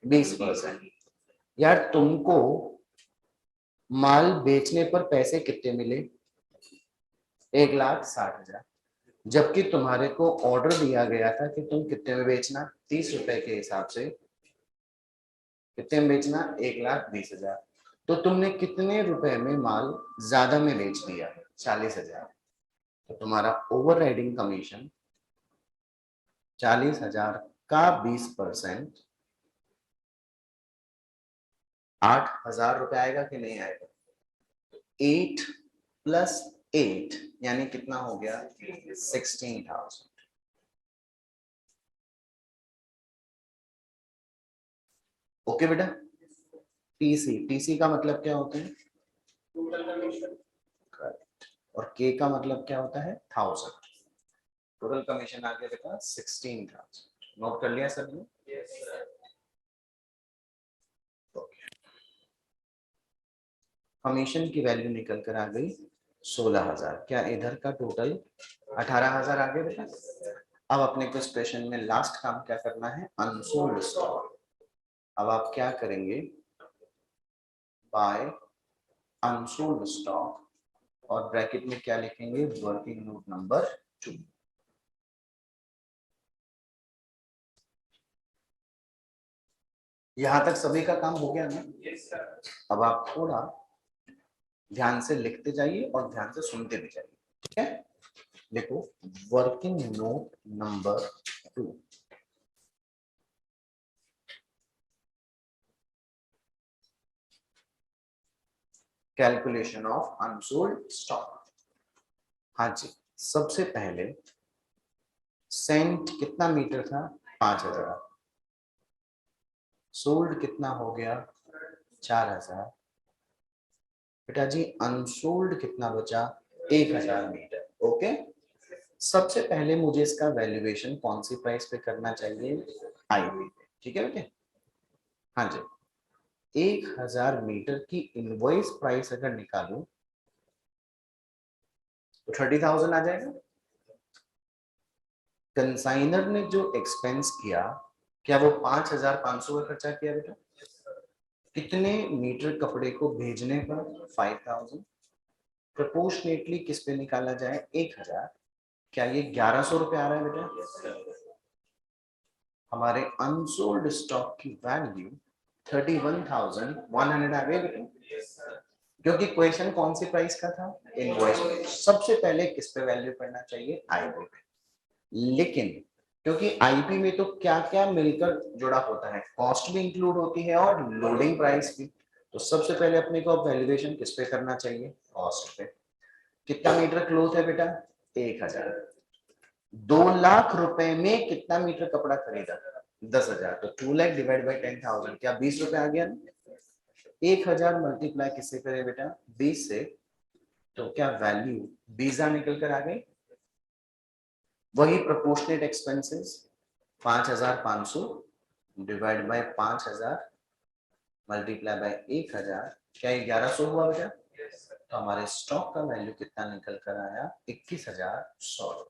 20%। यार तुमको माल बेचने पर पैसे कितने मिले, 1,60,000, जबकि तुम्हारे को ऑर्डर दिया गया था कि तुम कितने में बेचना, 30 रुपए के हिसाब से, कितने में बेचना, 1,20,000। तो तुमने कितने रुपए में माल ज्यादा में बेच दिया, 40,000। तो तुम्हारा ओवर राइडिंग कमीशन 40,000 का 20%, 8,000 रुपए आएगा कि नहीं आएगा, 8 प्लस 8 यानी कितना हो गया, 16,000। ओके बेटा। टीसी, टीसी का मतलब क्या होता है, करेक्ट, और के का मतलब क्या होता है, 1000। टोटल कमीशन आ गया बेटा 16,000। नोट कर लिया सर ने, कमीशन की वैल्यू निकल कर आ गई 16,000। क्या इधर का टोटल 18,000 आ गया बेटा। अब अपने को इस क्वेश्चन में लास्ट काम क्या करना है, अनसोल्ड स्टॉक। अब आप क्या करेंगे, बाय अनसोल्ड स्टॉक और ब्रैकेट में क्या लिखेंगे, वर्किंग नोट नंबर 2। यहां तक सभी का काम हो गया ना? अब आप थोड़ा ध्यान से लिखते जाइए और ध्यान से सुनते भी जाइए, ठीक है? देखो, working note number 2, calculation of unsold stock. हाँ जी, सबसे पहले सेंट कितना मीटर था, 5000। सोल्ड कितना हो गया, 4000। बेटा जी अनसोल्ड कितना बचा, 1000 मीटर। ओके, सबसे पहले मुझे इसका वैल्यूएशन कौन सी प्राइस पे करना चाहिए, आईपी पे, ठीक है बेटे? हाँ जी, 1000 मीटर की इनवॉइस प्राइस अगर निकालूं तो 30,000 आ जाएगा। कंसाइनर ने जो एक्सपेंस किया, क्या वो 5500 का खर्चा किया बेटा? कितने मीटर कपड़े को भेजने पर, 5000। प्रोपोर्शनेटली किस पे निकाला जाए, 1000। क्या ये 1100 रुपए आ रहा है बेटा? हमारे अनसोल्ड स्टॉक की वैल्यू 31,100 आ गई बेटा, क्योंकि क्वेश्चन कौन सी प्राइस का था, इनवॉइस। सबसे पहले किस पे वैल्यू करना चाहिए, आईपी पे। लेकिन क्योंकि आईपी में तो क्या क्या मिलकर जुड़ा होता है, कॉस्ट भी इंक्लूड होती है और लोडिंग प्राइस भी, तो सबसे पहले अपने को वैल्यूएशन किस पे करना चाहिए, कॉस्ट पे। कितना मीटर क्लोथ है बेटा, 1000। 2 लाख रुपए में कितना मीटर कपड़ा खरीदा, 10,000। तो 2 लाख डिवाइड बाई 10,000, क्या 20 रुपए आ गया ना? 1000 मल्टीप्लाई किससे करें बेटा, 20 से, तो क्या वैल्यू 20 निकल कर आ गई। वही proportionate expenses, 5500 divide by 5000 multiply bye 1000, क्या 1100 हुआ बेटा? तो हमारे स्टॉक का वैल्यू कितना निकल कर आया, 21,100।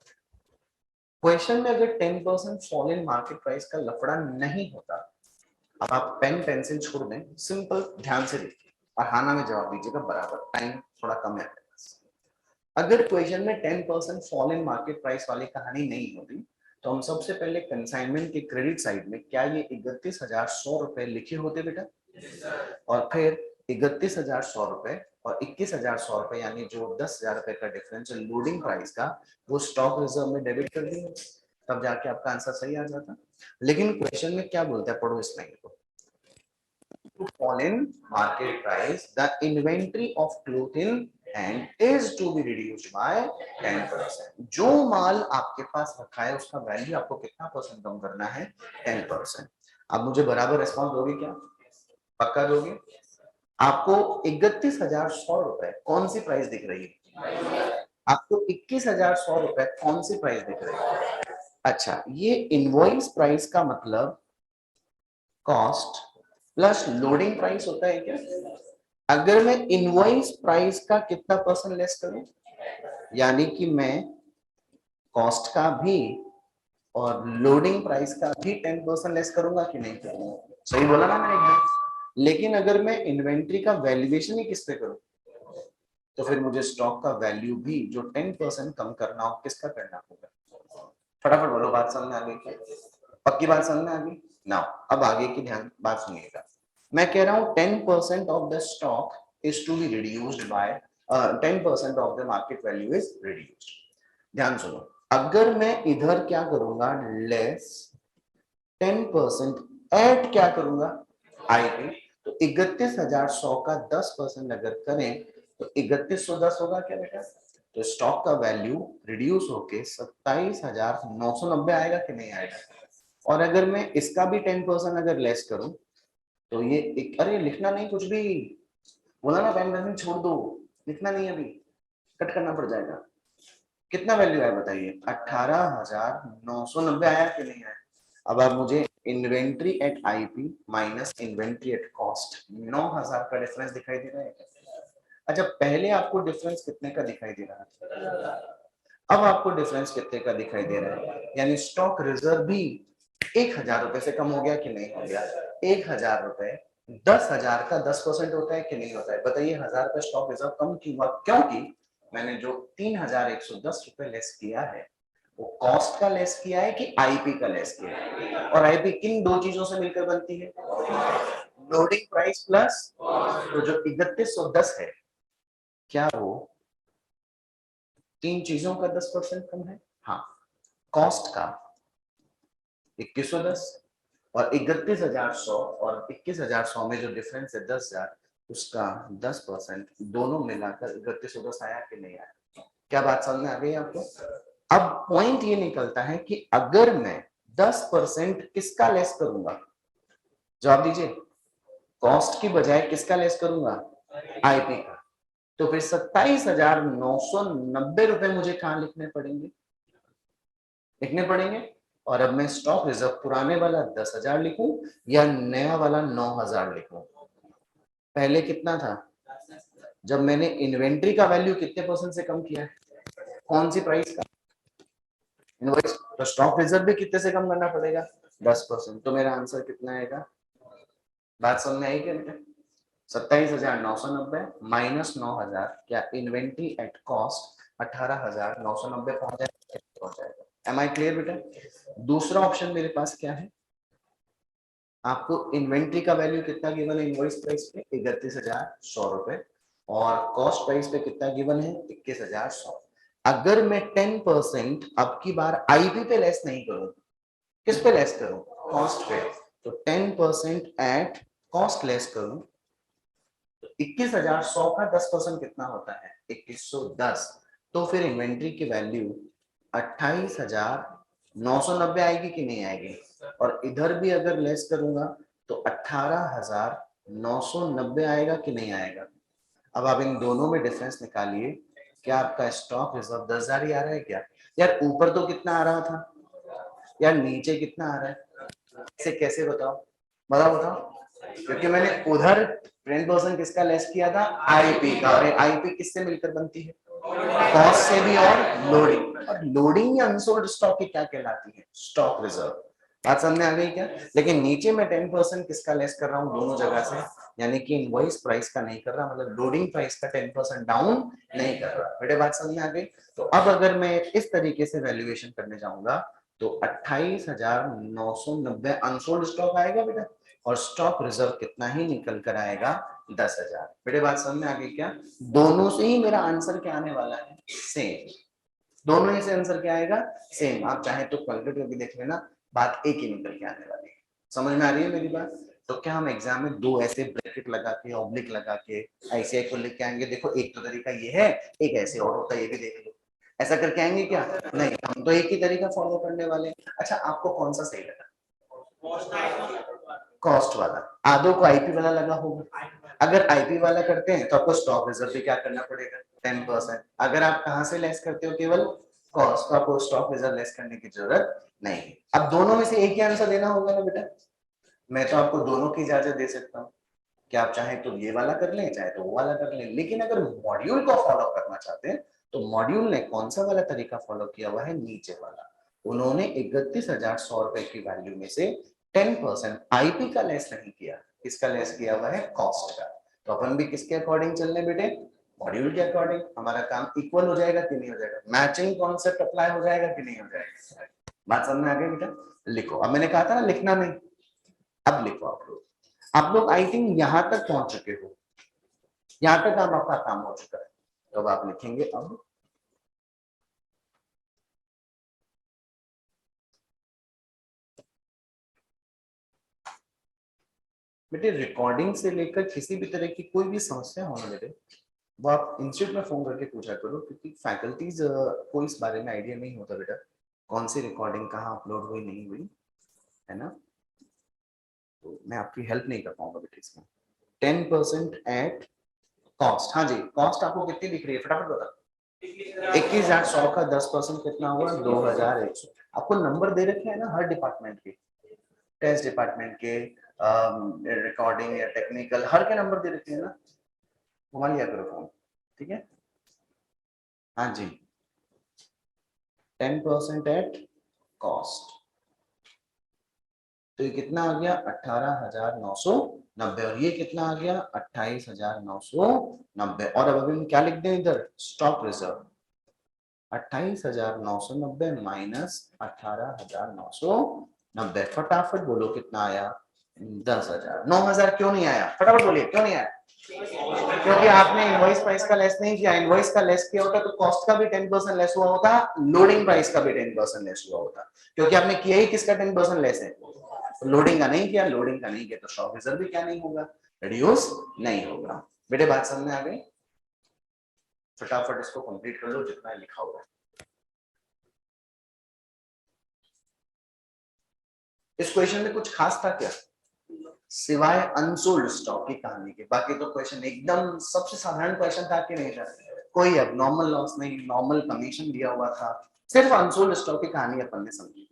क्वेश्चन में अगर 10% फॉल इन मार्केट प्राइस का लफड़ा नहीं होता, अब आप पेन पेंसिल छोड़ दें, सिंपल ध्यान से देखिए और हाँ ना में जवाब दीजिएगा बराबर, टाइम थोड़ा कम है। अगर क्वेश्चन में 10% फॉल इन मार्केट प्राइस वाली कहानी नहीं होती, तो हम सबसे पहले कंसाइनमेंट के क्रेडिट साइड में क्या ये 31,100 रुपए लिखे होते बेटा? और फिर 31,100 रुपए और 21,100 रुपए, यानी जो 10,000 रुपए का डिफरेंस है लोडिंग प्राइस का, वो स्टॉक रिजर्व में डेबिट कर दिए, तब जाके आपका आंसर सही आ जाता। लेकिन क्वेश्चन में क्या बोलता है, पढ़ो इस लाइन को। To fall in market price, the inventory of cloth in hand is to be reduced by 10%। जो माल आपके पास रखा है उसका वैल्यू आपको कितना परसेंट कम करना है, 10%। अब मुझे बराबर रिस्पॉन्स दोगे क्या, पक्का दोगे? आपको 31,100 रुपए कौन सी प्राइस दिख रही है, आपको 21,100 रुपए कौन सी प्राइस दिख रही है? अच्छा, ये इनवॉइस प्राइस का मतलब कॉस्ट प्लस लोडिंग प्राइस होता है क्या? अगर मैं इनवॉइस प्राइस का कितना परसेंट लेस करूं, यानी कि मैं कॉस्ट का भी और लोडिंग प्राइस का भी 10% लेस करूंगा कि नहीं करूंगा, सही बोला ना मैंने एकदम। लेकिन अगर मैं इन्वेंट्री का वैल्यूएशन ही किस पे करूं, तो फिर मुझे स्टॉक का वैल्यू भी जो 10% कम करना हो किसका करना होगा। फटाफट बोलो, बात समझ में आ गई क्या? पक्की बात समझ में आ गई ना? अब आगे की ध्यान बात सुनिएगा। मैं कह रहा हूं 10% of the stock is to be reduced by 10% of the market value is reduced. ध्यान सुनो, अगर मैं इधर क्या करूंगा, लेस 10% ऐड क्या करूंगा, आईपी, तो 31,100 का 10% अगर करें तो 3110 होगा क्या बेटा? तो स्टॉक का वैल्यू रिड्यूस होके 27,990 आएगा कि नहीं आएगा? और अगर मैं इसका भी 10% अगर लेस करूं तो ये अरे लिखना नहीं कुछ भी, बोला ना पेन पेंसिल छोड़ दो, लिखना नहीं, अभी कट करना पड़ जाएगा। कितना वैल्यू आया बताइए, 18,990 आया कि नहीं आया? अब आप मुझे inventory at IP minus inventory at cost, 9,000 का डिफरेंस दिखाई दे रहा है। अच्छा, पहले आपको डिफरेंस कितने का दिखाई दे रहा है, अब आपको डिफरेंस कितने का दिखाई दे रहा है? यानी स्टॉक रिजर्व भी 1,000 रुपए से कम हो गया कि नहीं हो गया? 1,000 रुपए 10,000 का 10% होता है कि नहीं होता है? बताइए, 1000 का स्टॉक रिजर्व कम क्यों हुआ? क्योंकि मैंने जो 3110 रुपए लेस किया है वो कॉस्ट का लेस किया है कि आईपी का लेस किया है? और आईपी किन दो चीजों से मिलकर बनती है? लोडिंग प्राइस प्लस, तो जो 3110 है क्या वो तीन चीजों का 10% कम है? हाँ, कॉस्ट का 2110 और 31,100 और 21,100 में जो डिफरेंस है 10,000, उसका 10% दोनों मिलाकर 3110 आया कि नहीं आया? क्या बात समझ में आ गई आपको? अब पॉइंट ये निकलता है कि अगर मैं 10% किसका लेस करूंगा, जवाब दीजिए, कॉस्ट की बजाय किसका लेस करूंगा? आईपी का। तो फिर 27,990 रुपए मुझे कहां लिखने पड़ेंगे? लिखने पड़ेंगे। और अब मैं स्टॉक रिजर्व पुराने वाला 10,000 लिखूं या नया वाला 9,000 लिखूं? पहले कितना था? जब मैंने इन्वेंट्री का वैल्यू कितने परसेंट से कम किया है? कौन सी प्राइस का? इनवॉइस। तो स्टॉक रिजर्व भी कितने से कम करना पड़ेगा? 10%। तो मेरा आंसर कितना आएगा? बात समझ में आई क्या बेटा? 27,990 माइनस 9,000, क्या इन्वेंट्री एट कॉस्ट 18,990 पहुंच जाएगा। एम आई क्लियर बेटा? दूसरा ऑप्शन मेरे पास क्या है? आपको इन्वेंट्री का वैल्यू कितना गिवन है इनवॉइस प्राइस पे? 31,100 रुपए। और कॉस्ट प्राइस पे कितना गिवन है? 21,100। अगर मैं 10% अब की बार आईपी पे लेस नहीं करूं, किस पे लेस करूं? कॉस्ट पे। तो 10% एट कॉस्ट लेस करूं तो 21,100 का 10% कितना होता है? 2110। तो फिर इन्वेंट्री की वैल्यू 28,990 आएगी कि नहीं आएगी? और इधर भी अगर लेस करूंगा तो 18,990 आएगा कि नहीं आएगा? अब आप इन दोनों में डिफरेंस निकालिए। क्या आपका स्टॉक रिजर्व 10,000 ही आ रहा है क्या? यार ऊपर तो कितना आ रहा था, यार नीचे कितना आ रहा है? इसे कैसे बताओ? बताओ बताओ। क्योंकि मैंने उधर 10% किसका लेस किया था? आईपी का। और आईपी किससे मिलकर बनती है? कॉस्ट से भी और लोडिंग। और लोडिंग या अनसोल्ड स्टॉक की क्या कहलाती है? Stock reserve. बात समझ में आ गई क्या? लेकिन नीचे में 10% किसका लेस कर रहा हूँ दोनों जगह से, यानी कि इनवॉइस प्राइस का नहीं कर रहा, मतलब लोडिंग प्राइस का 10% डाउन नहीं कर रहा। बेटे बात समझ में आ गई? तो अब अगर मैं इस तरीके से वैल्यूएशन करने जाऊंगा तो 28,990 अनसोल्ड स्टॉक आएगा बेटा, और स्टॉक रिजर्व कितना ही निकल कर आएगा? 10,000। बेटे बात समझ में आ गई क्या? दोनों से ही मेरा आंसर क्या आने वाला है? सेम। दोनों ही से आंसर क्या आएगा? सेम। आप चाहे तो कैलकुलेट करके देख लेना, बात एक ही निकल के आने वाली है। समझ में आ रही है मेरी बात? तो क्या हम एग्जाम में दो ऐसे ब्रैकेट लगा के ऑब्लिक लगा के ऐसे को लिख के आएंगे? देखो एक तो तरीका ये है, एक ऐसे और होता है, ये भी देख लो। ऐसा करके आएंगे क्या? नहीं, हम तो एक ही तरीका फॉलो करने वाले हैं। अच्छा, आपको कौन सा सही लगा? कॉस्ट वाला। आधो को आईपी वाला लगा होगा। अगर आईपी वाला करते हैं तो आपको स्टॉक रिजर्व भी क्या करना पड़ेगा? 10%। अगर आप कहां से लेस करते हो? केवल कॉस्ट। तो आपको स्टॉक रिजर्व लेस करने की जरूरत नहीं है। अब दोनों में से एक ही आंसर देना होगा ना बेटा? मैं तो आपको दोनों की इजाजत दे सकता हूँ कि आप चाहे तो ये वाला कर लें, चाहे तो वो वाला कर लें। लेकिन अगर मॉड्यूल को फॉलो करना चाहते हैं तो मॉड्यूल ने कौन सा वाला तरीका फॉलो किया हुआ है? नीचे वाला। उन्होंने 31,100 रुपए की वैल्यू में से 10% आईपी का लेस नहीं किया। किसका लेस किया हुआ है? कॉस्ट का। तो अपन भी किसके अकॉर्डिंग चलने बेटे? मॉड्यूल के अकॉर्डिंग। हमारा काम इक्वल हो जाएगा कि नहीं हो जाएगा? मैचिंग कॉन्सेप्ट अप्लाई हो जाएगा कि नहीं हो जाएगा? बात समझ में आ गई बेटा? लिखो। अब मैंने कहा था ना लिखना नहीं, अब लिखो। आप लोग आई थिंक यहां तक पहुंच चुके हो, यहां तक अब आपका काम हो चुका है। तो अब आप लिखेंगे अब बेटे, रिकॉर्डिंग से लेकर किसी भी तरह की कोई भी समस्या हो ना बेटे, वो आप इंस्टीट्यूट में फोन करके पूछा करो, क्योंकि फैकल्टीज को इस बारे में आइडिया नहीं होता बेटा कौन सी रिकॉर्डिंग कहाँ अपलोड हुई नहीं हुई, है ना? तो मैं आपकी हेल्प नहीं कर पाऊंगा बेटे इसमें। 10% एट कॉस्ट। हाँ जी, कॉस्ट आपको कितनी दिख रही है फटाफट बता? 21,100 का 10% कितना हुआ? 2,100। आपको नंबर दे रखे हैं ना हर डिपार्टमेंट के, टेस्ट डिपार्टमेंट के, रिकॉर्डिंग या टेक्निकल, हर के नंबर दे रखे हैं ना? घुमा लिया करो फोन, ठीक है? हाँ जी, 10% एट कॉस्ट। तो ये कितना आ गया? 18,900 90 और ये कितना आ गया 28,990 और अब अभी हम क्या लिख दें इधर स्टॉक रिजर्व 28,990 माइनस 18,990 फटाफट बोलो कितना आया 10,000 9,000 क्यों नहीं आया फटाफट बोलिए क्यों नहीं आया क्योंकि आपने इनवॉइस प्राइस का लेस नहीं किया इनवॉइस का लेस किया होता तो कॉस्ट का भी 10% लेस हुआ होता लोडिंग प्राइस का भी 10% लेस हुआ होता क्योंकि आपने किया ही किसका 10% लेस है लोडिंग का नहीं किया लोडिंग का नहीं किया तो स्टॉक रिजर्व भी क्या नहीं होगा रिड्यूस नहीं होगा बेटे बात समझ में आ गई फटाफट इसको कंप्लीट कर लो जितना लिखा हुआ है इस क्वेश्चन में कुछ खास था क्या सिवाय अनसोल्ड स्टॉक की कहानी के बाकी तो क्वेश्चन एकदम सबसे साधारण क्वेश्चन था कि नहीं था कोई अब नॉर्मल लॉस नहीं नॉर्मल कमीशन दिया हुआ था सिर्फ अनसोल्ड स्टॉक की कहानी अपन ने समझी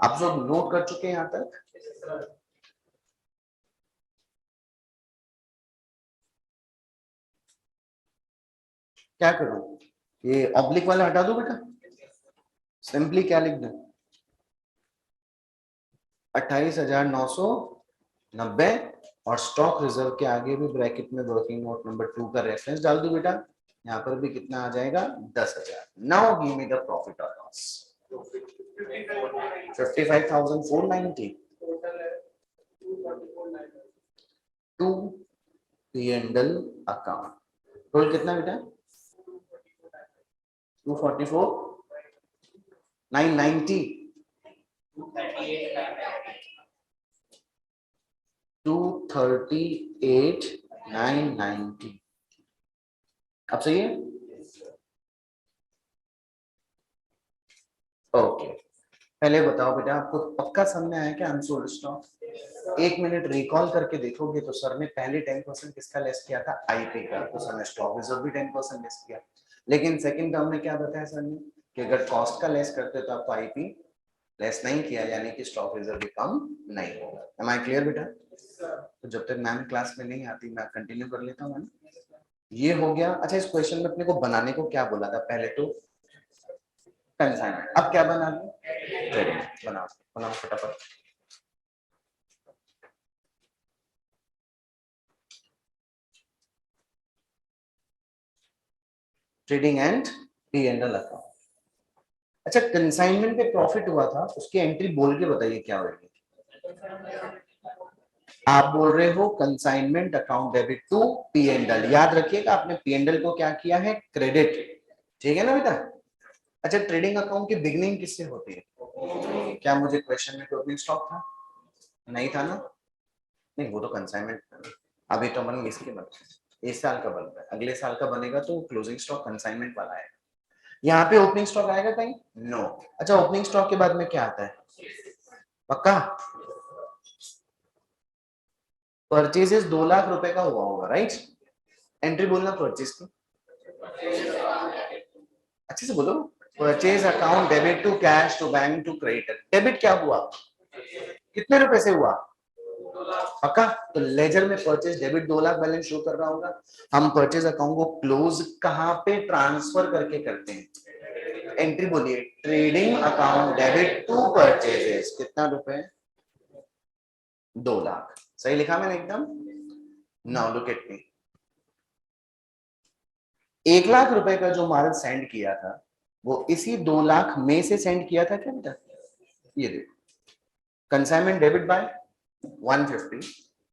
आप सब नोट कर चुके हैं यहां तक क्या करूं ये ऑब्लिक वाला हटा दो बेटा सिंपली क्या लिख दूं 28,990 और स्टॉक रिजर्व के आगे भी ब्रैकेट में वर्किंग नोट नंबर 2 का रेफरेंस डाल दो बेटा यहाँ पर भी कितना आ जाएगा 10,000 now give me the profit और loss 55,490 to P&L account total कितना बेटा 244,990 238,990 अब सही है ओके पहले बताओ बेटा आपको पक्का समझ में आया क्या अनसोल्ड स्टॉक 1 मिनट रिकॉल करके देखोगे तो सर ने पहले 10% किसका लेस किया था आईपी का तो सर ने स्टॉक रिजर्व भी 10% लेस किया लेकिन सेकंड टर्म में क्या बताया सर ने कि अगर कॉस्ट का लेस करते तो आपको आईपी लेस नहीं किया यानी कि स्टॉक रिजर्व भी कम नहीं होगा एम आई क्लियर बेटा तो जब तक मैम क्लास में नहीं आती मैं कंटिन्यू कर लेता हूँ ये हो गया अच्छा इस क्वेश्चन में अपने को बनाने को क्या बोला था पहले तो कंसाइनमेंट अब क्या बना ट्रेडिंग बनाओ बनाओ फटाफट ट्रेडिंग एंड P&L अकाउंट अच्छा कंसाइनमेंट पे प्रॉफिट हुआ था उसकी एंट्री बोल के बताइए क्या होगी आप बोल रहे हो consignment account debit to P&L याद रखिएगा आपने P&L को क्या किया है क्रेडिट ठीक है ना बेटा अच्छा ट्रेडिंग अकाउंट की बिगनिंग किससे होती है क्या मुझे क्वेश्चन में ओपनिंग स्टॉक था नहीं था ना नहीं वो तो कंसाइनमेंट अभी तो अपन इसके बन इस साल का बन रहा है अगले साल का बनेगा तो क्लोजिंग स्टॉक कंसाइनमेंट वाला है यहाँ पे ओपनिंग स्टॉक आएगा कहीं नो अच्छा ओपनिंग स्टॉक के बाद में क्या आता है पक्का परचेजेस 2 लाख रुपए का हुआ होगा राइट एंट्री बोलना परचेज की अच्छे से बोलो purchase account debit to cash to bank to credit debit क्या हुआ कितने रुपए से हुआ पक्का तो लेजर में purchase debit 2 lakh balance show कर रहा होगा हम परचेज अकाउंट को क्लोज कहां पे ट्रांसफर करके करते हैं एंट्री बोलिए trading account debit to purchases कितना रुपए 2 लाख सही लिखा मैंने एकदम now look at me 1 lakh रुपए का जो माल सेंड किया था वो इसी 2 लाख में से सेंड किया था क्या बेटा ये देखो consignment debit bye 150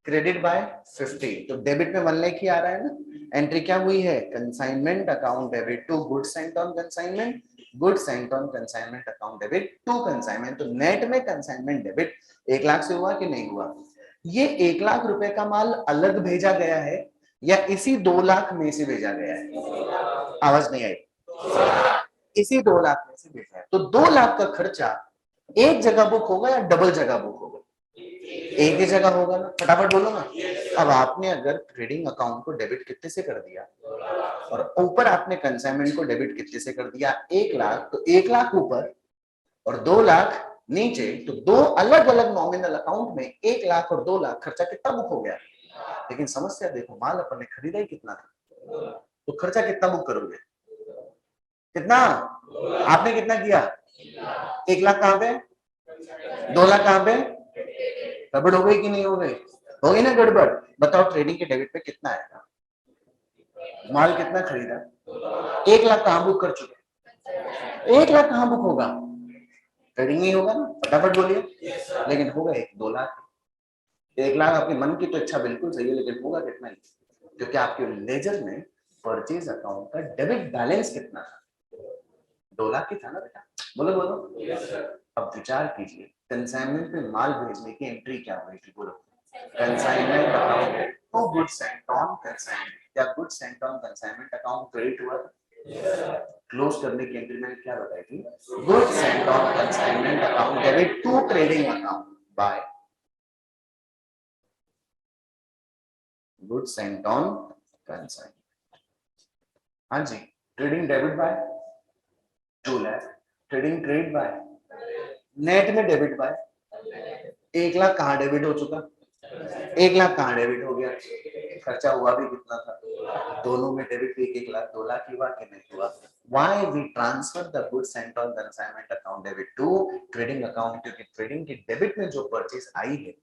credit by 50 तो डेबिट में 1 लाख ही आ रहा है ना एंट्री क्या हुई है consignment account debit to goods sent on consignment goods sent on consignment account debit to consignment तो नेट में कंसाइनमेंट डेबिट 1 लाख से हुआ कि नहीं हुआ ये 1 लाख रुपए का माल अलग भेजा गया है या इसी 2 लाख में से भेजा गया है आवाज नहीं आई इसी 2 लाख में से भेजा है तो 2 लाख का खर्चा एक जगह बुक होगा या डबल जगह बुक होगा एक ही जगह होगा ना फटाफट बोलो ना अब आपने अगर ट्रेडिंग अकाउंट को डेबिट कितने से कर दिया और ऊपर आपने कंसाइनमेंट को डेबिट कितने से कर दिया 1 लाख तो 1 लाख ऊपर और 2 लाख नीचे तो दो अलग अलग नॉमिनल अकाउंट में 1 लाख और 2 लाख खर्चा कितना बुक हो गया लेकिन समस्या देखो माल अपन ने खरीदा ही कितना था तो खर्चा कितना बुक करोगे कितना आपने कितना किया 1 लाख कहां पे 2 लाख कहां पे गड़बड़ हो गई कि नहीं हो गई होगी ना गड़बड़। बताओ ट्रेडिंग के डेबिट पे कितना आएगा, माल कितना खरीदा, 1 लाख कहाँ बुक कर चुके, 1 लाख कहाँ बुक होगा, ट्रेडिंग नहीं होगा ना, फटाफट बोलिए। लेकिन होगा 1-2 लाख, 1 लाख आपके मन की तो इच्छा बिल्कुल सही है, लेकिन होगा कितना ही, क्योंकि आपके लेजर में परचेज अकाउंट का डेबिट बैलेंस कितना था, 2 लाख ही था ना बेटा, बोलो बोलो। अब विचार कीजिए, कंसाइनमेंट में माल भेजने की एंट्री क्या हुई थी, बोलो। कंसाइनमेंट अकाउंट तो गुड्स सेंट ऑन कंसाइनमेंट, क्या goods sent on consignment account credit हुआ था, क्लोज करने की एंट्री मैंने क्या बताई थी, goods sent on consignment account debit to trading account by goods sent on consignment. हाँ जी, trading debit by 2 lakh, trading credit by net में डेबिट बाय 1 लाख कहाँ डेबिट हो चुका, 1 लाख कहाँ डेबिट हो गया, खर्चा हुआ भी कितना था, दोनों में डेबिट 1-1 लाख, 2 लाख ही हुआ कि नहीं हुआ। Why we transfer the goods sent on consignment account debit to trading account, क्योंकि ट्रेडिंग की डेबिट में जो परचेज आई है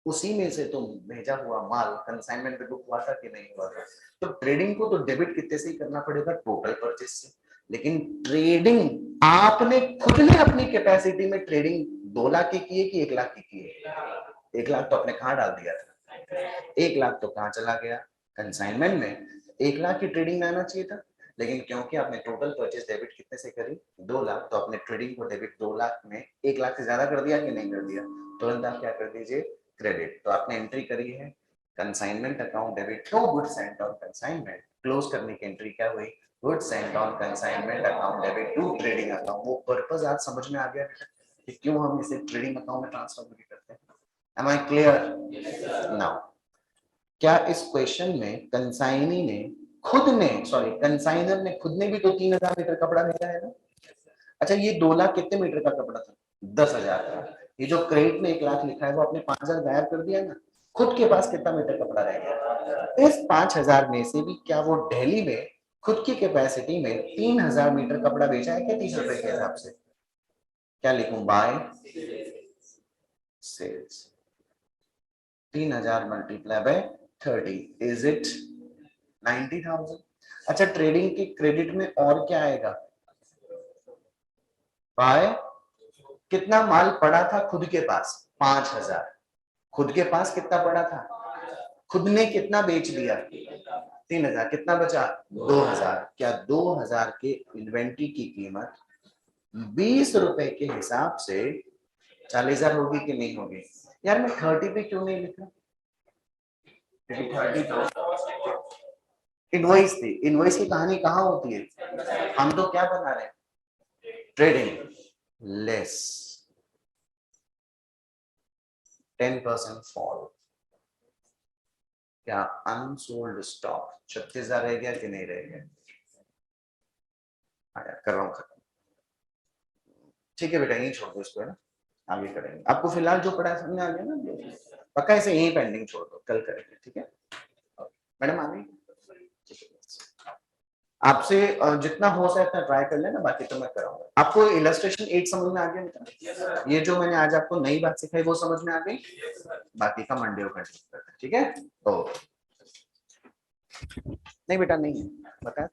उसी में से तो भेजा हुआ माल कंसाइनमेंट पे बुक हुआ था कि नहीं हुआ था। तो ट्रेडिंग को तो डेबिट कितने से ही करना पड़ेगा, टोटल परचेज से। लेकिन ट्रेडिंग आपने खुद ने अपनी कैपेसिटी में ट्रेडिंग 2 लाख की है कि 1 लाख की है, 1 लाख तो आपने कहाँ डाल दिया था, 1 लाख तो कहाँ चला गया कंसाइनमेंट में, 1 लाख की ट्रेडिंग में आना चाहिए था। लेकिन क्योंकि आपने टोटल परचेज डेबिट कितने से करी, 2 लाख, तो आपने ट्रेडिंग को डेबिट 2 लाख में 1 लाख से ज्यादा कर दिया कि नहीं कर दिया, तुरंत आप क्या कर दीजिए, क्रेडिट। तो आपने एंट्री करी है consignment account debit to goods sent on consignment, close करने की एंट्री क्या हुई, goods sent on consignment account debit to trading account. वो पर्पस आज समझ में आ गया कि क्यों हम इसे ट्रेडिंग अकाउंट में ट्रांसफर करते हैं। Am I clear? Now, क्या इस क्वेश्चन में कंसाइनी ने खुद ने, सॉरी कंसाइनर ने खुद ने भी तो 3,000 मीटर कपड़ा भेजा है ना। अच्छा, ये 2 लाख कितने मीटर का कपड़ा था, 10,000 का। ये जो क्रेडिट में 1 लाख लिखा है वो आपने 5,000 गायब कर दिया ना, खुद के पास कितना मीटर कपड़ा रह गया, इस 5,000 में से भी क्या वो दिल्ली में खुद की कैपेसिटी में 3,000 मीटर कपड़ा बेचा है क्या 30 रुपए के हिसाब से, क्या लिखूं, by sales 3,000 multiply by 30 is it 90,000। अच्छा, ट्रेडिंग के क्रेडिट में और क्या आएगा, बाय कितना माल पड़ा था खुद के पास 5,000, खुद के पास कितना पड़ा था, खुद ने कितना बेच दिया 3,000, कितना बचा 2,000। क्या 2,000 के इन्वेंट्री की कीमत 20 रुपए के हिसाब से 40,000 होगी कि नहीं होगी। यार मैं 30 पे क्यों नहीं लिखा, 30 तो इनवॉइस थी, इनवॉइस की कहानी कहाँ होती है, हम तो क्या बना रहे हैं, ट्रेडिंग लेस 10% फॉल, क्या अनसोल्ड स्टॉक 36,000 रह गया कि नहीं रह गया, कर रहा हूं खत्म। ठीक है बेटा, यही छोड़ दो इसको, है ना, आगे करेंगे। आपको फिलहाल जो पढ़ा समझ आ गया ना, पक्का ऐसे यही पेंडिंग छोड़ दो, कल करेंगे, ठीक है। मैडम आ गई, आपसे जितना हो सकता है ट्राई कर लेना, बाकी तो मैं कराऊंगा। आपको इलस्ट्रेशन 8 समझ में आ गया बेटा, ये जो मैंने आज आपको नई बात सिखाई वो समझ में आ गई, बाकी का मंडे को कंटिन्यू करते हैं, ठीक है। ओ नहीं बेटा नहीं है, बता